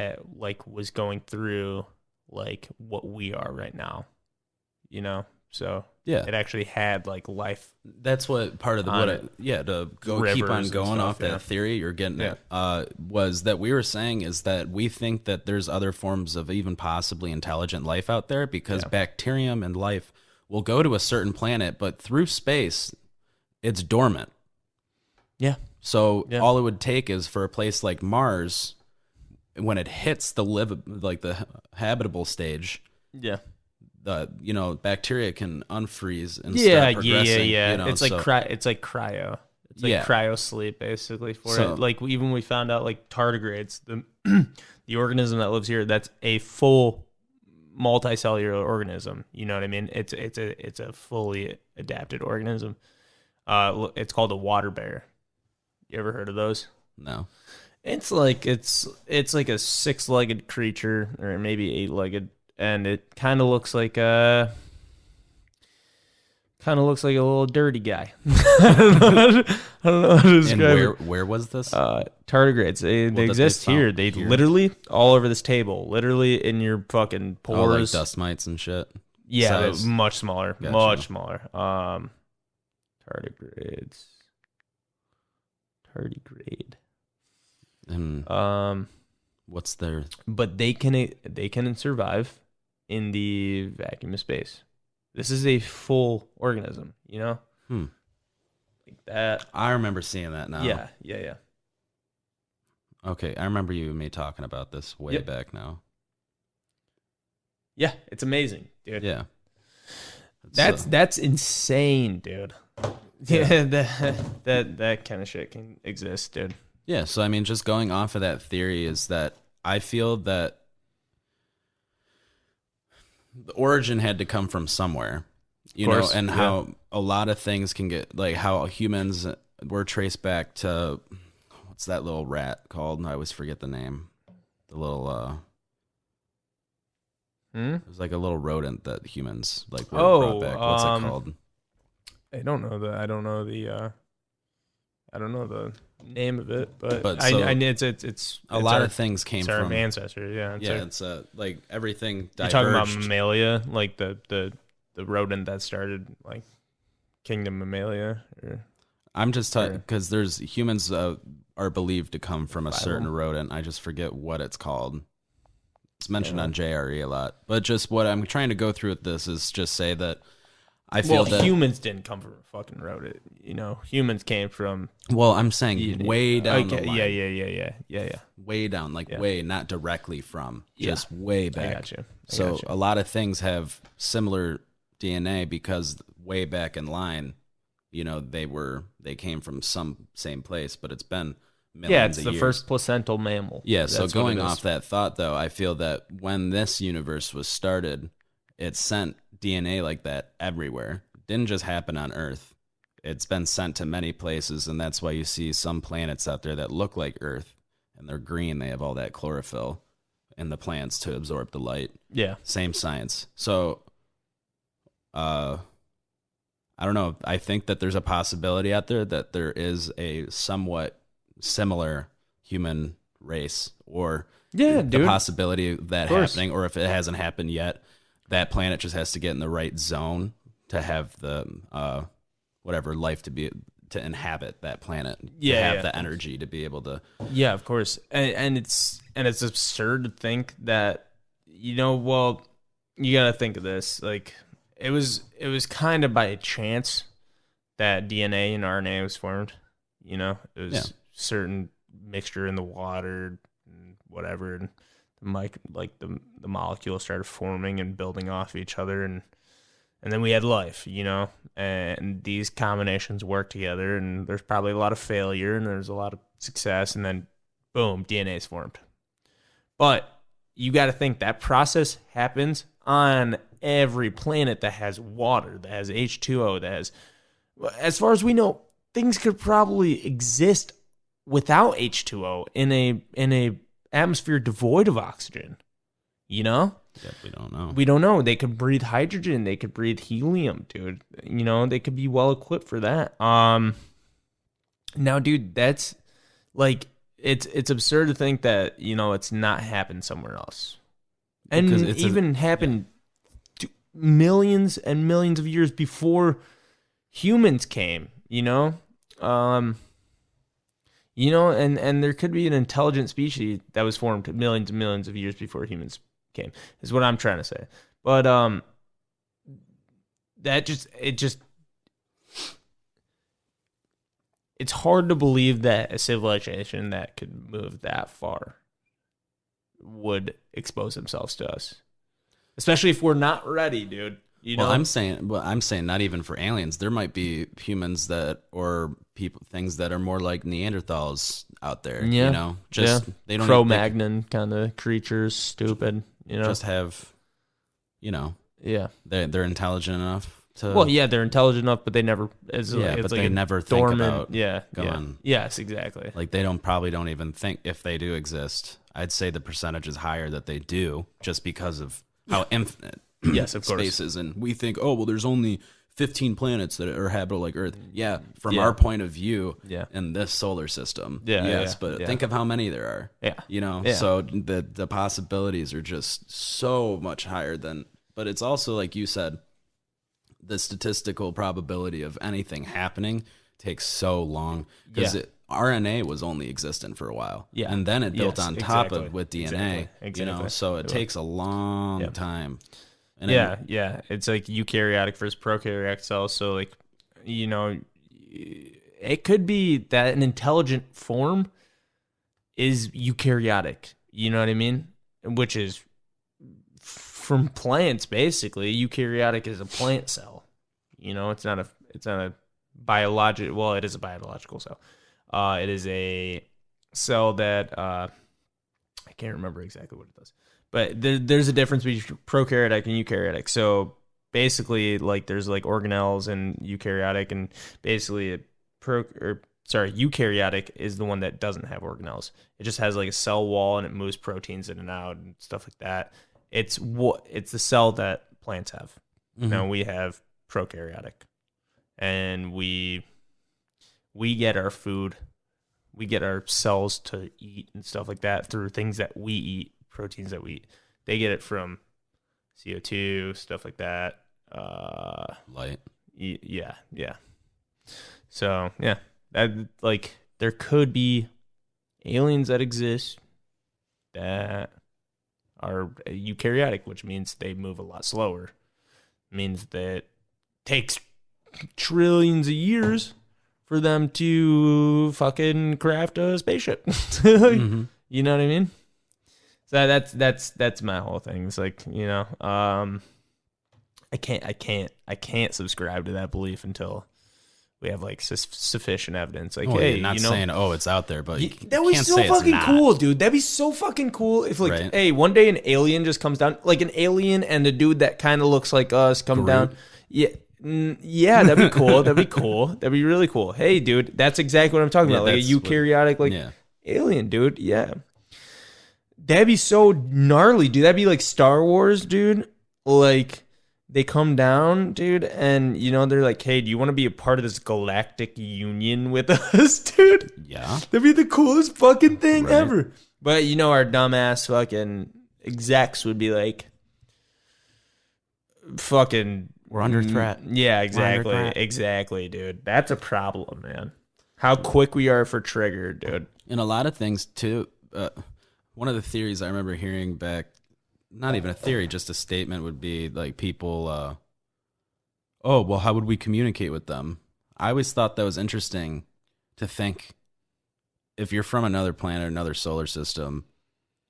was going through like what we are right now, you know. So yeah, it actually had like life. That's what part of to keep on going off that theory you're getting at was that we were saying is that we think that there's other forms of even possibly intelligent life out there because bacterium and life will go to a certain planet, but through space, it's dormant. Yeah. So all it would take is for a place like Mars, when it hits the habitable stage, bacteria can unfreeze and start progressing. Yeah. You know, it's like cryo. It's like cryo sleep basically for it. Like even we found out like tardigrades, the organism that lives here, that's a full multicellular organism. You know what I mean? It's a fully adapted organism. It's called a water bear. You ever heard of those? No. It's like a 6-legged creature, or maybe 8-legged, and it kind of looks like a little dirty guy. I don't know how to describe it. Where was this? Tardigrades. They exist here. They literally all over this table, literally in your fucking pores. Oh, like dust mites and shit. Yeah, much smaller. Gotcha. Much smaller. Tardigrades. Tardigrade. And what's their? But they can survive in the vacuum of space. This is a full organism, you know. Like that. I remember seeing that now. Yeah. Okay, I remember you and me talking about this way back now. Yeah, it's amazing, dude. Yeah. That's insane, dude. Yeah, that kind of shit can exist, dude. Yeah, so I mean, just going off of that theory is that I feel that the origin had to come from somewhere, you know, and how a lot of things can get, like how humans were traced back to, what's that little rat called? I always forget the name. The little, it was like a little rodent that humans like were brought back. What's it called? I don't know the name of it, but so I it's a lot of things came from our ancestors. Yeah, it's like everything diverged. You're talking about Mammalia, like the rodent that started like Kingdom Mammalia. I'm just talking because there's humans are believed to come from a certain rodent. I just forget what it's called. It's mentioned on JRE a lot, but just what I'm trying to go through with this is just say that I feel that humans didn't come from a fucking rodent. You know, humans came from. Well, I'm saying way down the line. Yeah. Way down, way, not directly from, just way back. I got you. So a lot of things have similar DNA because way back in line, you know, they came from some same place, but it's been millions of years. Yeah, it's the first placental mammal. Yeah. So going off that thought, though, I feel that when this universe was started, it sent DNA like that everywhere. It didn't just happen on Earth. It's been sent to many places, and that's why you see some planets out there that look like Earth, and they're green. They have all that chlorophyll in the plants to absorb the light. Yeah. Same science. So, I don't know. I think that there's a possibility out there that there is a somewhat similar human race, or the possibility of that happening, or if it hasn't happened yet, that planet just has to get in the right zone to have the whatever life to inhabit that planet. To have the energy to be able to. Yeah, of course, and it's absurd to think that, well, you got to think of this, like it was kind of by chance that DNA and RNA was formed. It was certain mixture in the water and whatever, and the molecules started forming and building off each other, and then we had life, and these combinations work together, and there's probably a lot of failure and there's a lot of success, and then boom, DNA is formed. But you got to think that process happens on every planet that has water, that has H2O, that has, as far as we know, things could probably exist without H2O in a atmosphere devoid of oxygen. Yeah, we don't know. We don't know. They could breathe hydrogen. They could breathe helium, dude. They could be well equipped for that. Now, dude, that's like it's absurd to think that it's not happened somewhere else, and it happened millions and millions of years before humans came. And there could be an intelligent species that was formed millions and millions of years before humans came, is what I'm trying to say. But it's hard to believe that a civilization that could move that far would expose themselves to us, especially if we're not ready, dude. Well, I'm saying not even for aliens. There might be humans things that are more like Neanderthals out there. Yeah. They don't Cro-Magnon kind of creatures, stupid. Just have, they're intelligent enough to. Well, yeah, they're intelligent enough, but they never. They never think about. Going. Yes, exactly. Like they probably don't even think if they do exist. I'd say the percentage is higher that they do, just because of how infinite. Yes, of course. Spaces, and we think, there's only 15 planets that are habitable like Earth. Yeah, from our point of view, in this solar system, but think of how many there are. So the possibilities are just so much higher than. But it's also, like you said, the statistical probability of anything happening takes so long, because RNA was only existent for a while, and then it built on top of with DNA. Exactly. So it takes a long time. And it's like eukaryotic versus prokaryotic cells. So like, it could be that an intelligent form is eukaryotic. You know what I mean? Which is from plants, basically. Eukaryotic is a plant cell. It's not a biological. Well, it is a biological cell. It is a cell that I can't remember exactly what it does. But there's a difference between prokaryotic and eukaryotic. So basically, like there's like organelles and eukaryotic, and basically eukaryotic is the one that doesn't have organelles. It just has like a cell wall, and it moves proteins in and out and stuff like that. It's the cell that plants have. Mm-hmm. Now we have prokaryotic, and we get our food, we get our cells to eat and stuff like that through things that we eat. Proteins that we eat. They get it from CO2, stuff like that. Light. Yeah. So that like there could be aliens that exist that are eukaryotic, which means they move a lot slower. It means that it takes trillions of years for them to fucking craft a spaceship. Mm-hmm. You know what I mean? So that's my whole thing. It's like, I can't subscribe to that belief until we have like sufficient evidence. Like, hey, you're not saying it's out there, but that would be so fucking cool, dude. That'd be so fucking cool if like, hey, one day an alien just comes down, like an alien and a dude that kind of looks like us come down. Yeah, that'd be cool. That'd be cool. That'd be really cool. Hey, dude, that's exactly what I'm talking about. Like a eukaryotic alien, dude. Yeah. That'd be so gnarly, dude. That'd be like Star Wars, dude. Like, they come down, dude, and they're like, "Hey, do you want to be a part of this galactic union with us, dude?" Yeah, that'd be the coolest fucking thing ever. But our dumbass fucking execs would be like, "Fucking, we're under threat." Yeah, exactly, dude. That's a problem, man. How quick we are for trigger, dude. And a lot of things too. One of the theories I remember hearing back. Not even a theory, just a statement would be like people, oh, well, how would we communicate with them? I always thought that was interesting to think if you're from another planet, another solar system,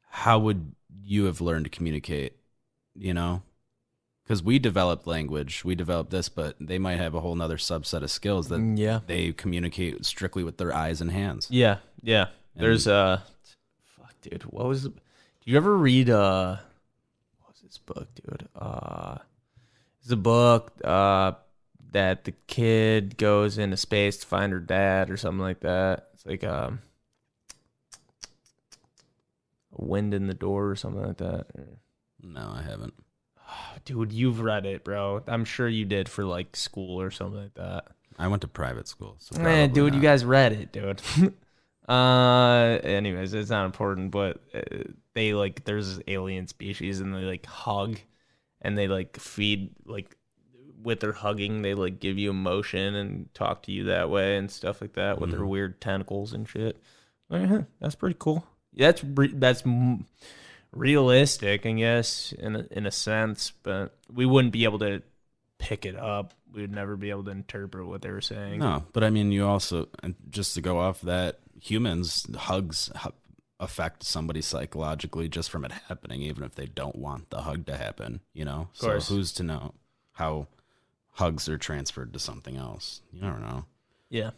how would you have learned to communicate, Because we developed language, we developed this, but they might have a whole nother subset of skills that they communicate strictly with their eyes and hands. Yeah. There's fuck, dude, what was, do you ever read, this book, dude? It's a book that the kid goes into space to find her dad or something like that. It's like a Wind in the Door or something like that. No, I haven't. Dude, you've read it, bro. I'm sure you did for like school or something like that. I went to private school. So man, dude, not. You guys read it, dude. Anyways, it's not important, but they like, there's this alien species and they like hug and they like feed, like with their hugging, they like give you emotion and talk to you that way and stuff like that with their weird tentacles and shit. That's pretty cool. That's realistic, I guess, in a sense, but we wouldn't be able to pick it up. We would never be able to interpret what they were saying. No, but I mean, you also, just to go off that, hugs affect somebody psychologically just from it happening, even if they don't want the hug to happen, Of course. So who's to know how hugs are transferred to something else? You don't know. Yeah.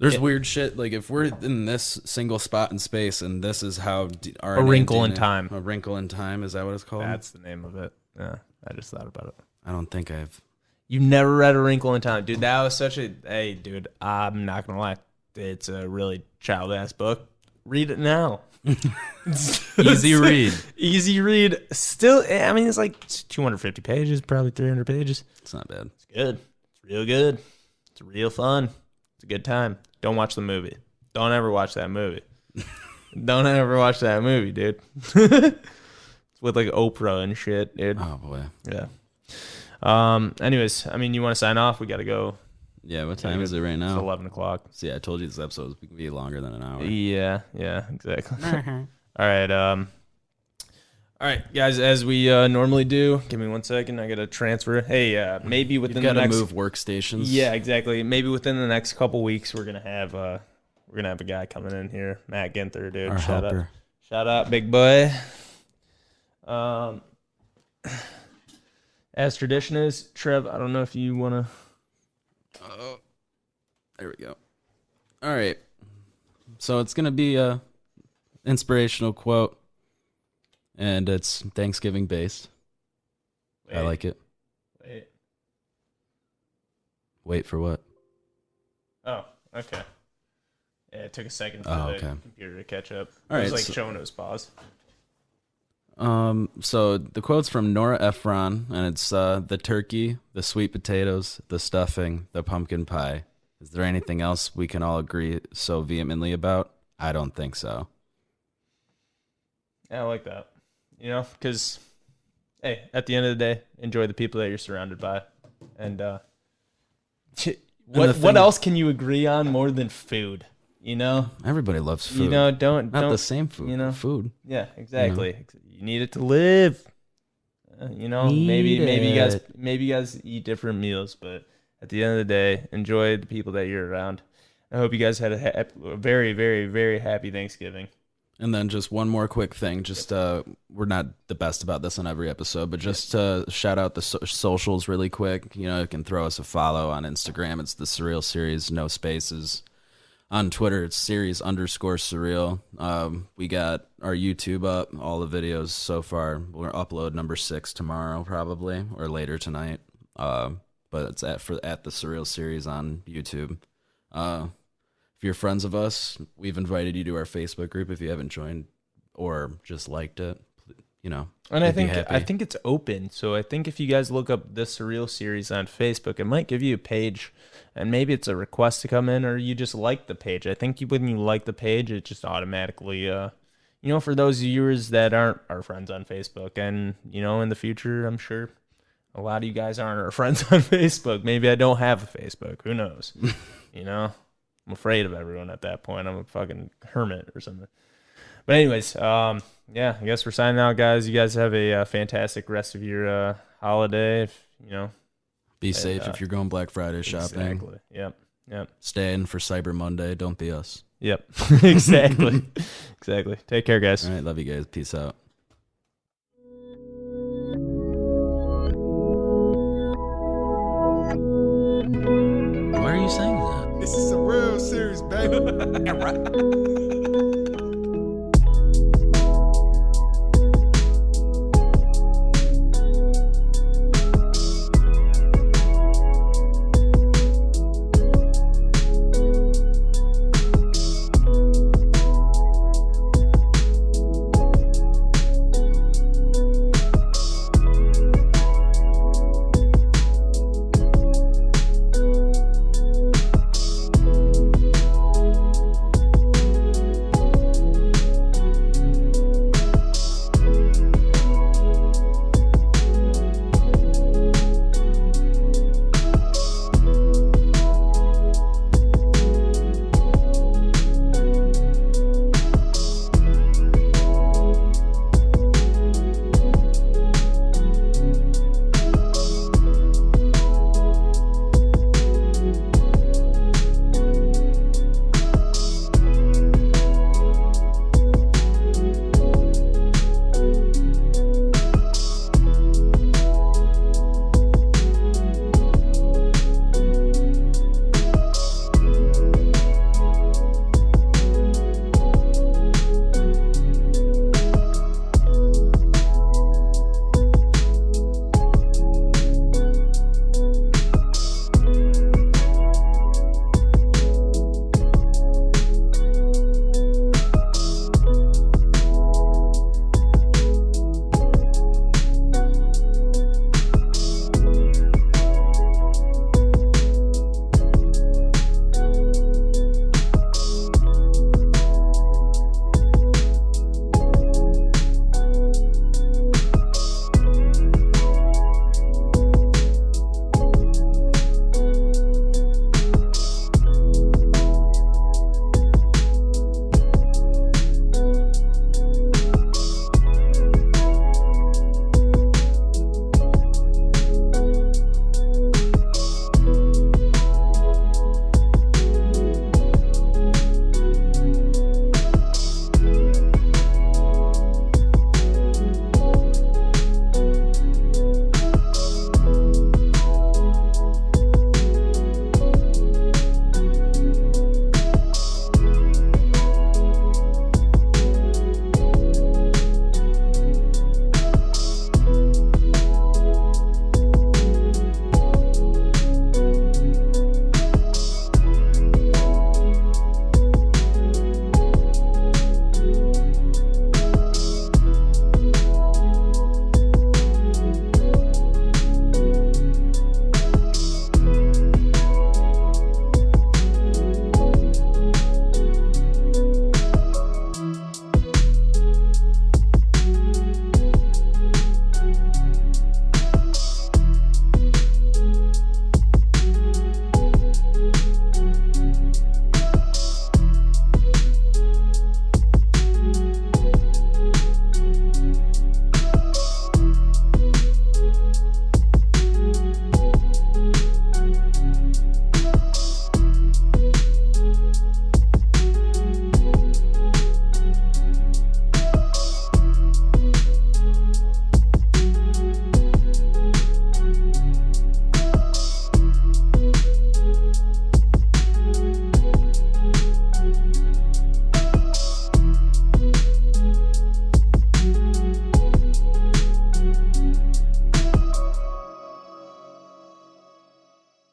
There's weird shit. Like if we're in this single spot in space and this is how our A Wrinkle in Time. A Wrinkle in Time, is that what it's called? That's the name of it. Yeah, I just thought about it. I don't think I've. You never read A Wrinkle in Time, dude. That was such a. Hey, dude, I'm not gonna lie. It's a really child-ass book. Read it now. Easy read. Easy read. Still, I mean, it's like 250 pages, probably 300 pages. It's not bad. It's good. It's real good. It's real fun. It's a good time. Don't watch the movie. Don't ever watch that movie. Don't ever watch that movie, dude. It's with like Oprah and shit, dude. Oh boy. Yeah. Anyways, I mean, you want to sign off? We got to go. Yeah, what time is it right now? It's 11 o'clock. See, I told you this episode can be longer than an hour. Yeah, exactly. All right, guys, as we normally do, give me 1 second. I got to transfer. Hey, maybe within the next... move workstations. Yeah, exactly. Maybe within the next couple weeks, we're going to have a guy coming in here, Matt Ginther, dude. Our helper. Shout out, big boy. As tradition is, Trev, I don't know if you want to... Oh, there we go. All right. So it's going to be a inspirational quote, and it's Thanksgiving based. I like it. Wait for what? Oh, okay. Yeah, it took a second for the computer to catch up. All right, it was like showing us pause. So the quote's from Nora Ephron, and it's the turkey, the sweet potatoes, the stuffing, the pumpkin pie. Is there anything else we can all agree so vehemently about? I don't think so. Yeah, I like that. Because, hey, at the end of the day, enjoy the people that you're surrounded by. And what else can you agree on more than food? Everybody loves food. Don't the same food. Food. Yeah, exactly. You need it to live. Maybe you guys eat different meals, but at the end of the day, enjoy the people that you're around. I hope you guys had a very, very, very happy Thanksgiving. And then just one more quick thing. Just we're not the best about this on every episode, but just shout out the socials really quick. You can throw us a follow on Instagram. It's the Surreal Series, no spaces. On Twitter, it's series_surreal. We got our YouTube up, all the videos so far. We'll upload number 6 tomorrow, probably, or later tonight. But it's at the Surreal Series on YouTube. If you're friends of us, we've invited you to our Facebook group. If you haven't joined or just liked it, you know. And I think it's open. So I think if you guys look up the Surreal Series on Facebook, it might give you a page, and maybe it's a request to come in, or you just like the page. I think when you like the page, it just automatically, for those viewers that aren't our friends on Facebook, and in the future, I'm sure a lot of you guys aren't our friends on Facebook. Maybe I don't have a Facebook. Who knows? I'm afraid of everyone at that point. I'm a fucking hermit or something. But anyways, I guess we're signing out, guys. You guys have a fantastic rest of your holiday. Be safe if you're going Black Friday shopping. Exactly. Yep. Stay in for Cyber Monday. Don't be us. Yep. Exactly. Take care, guys. All right. Love you guys. Peace out. Why are you saying that? This is a real series, baby.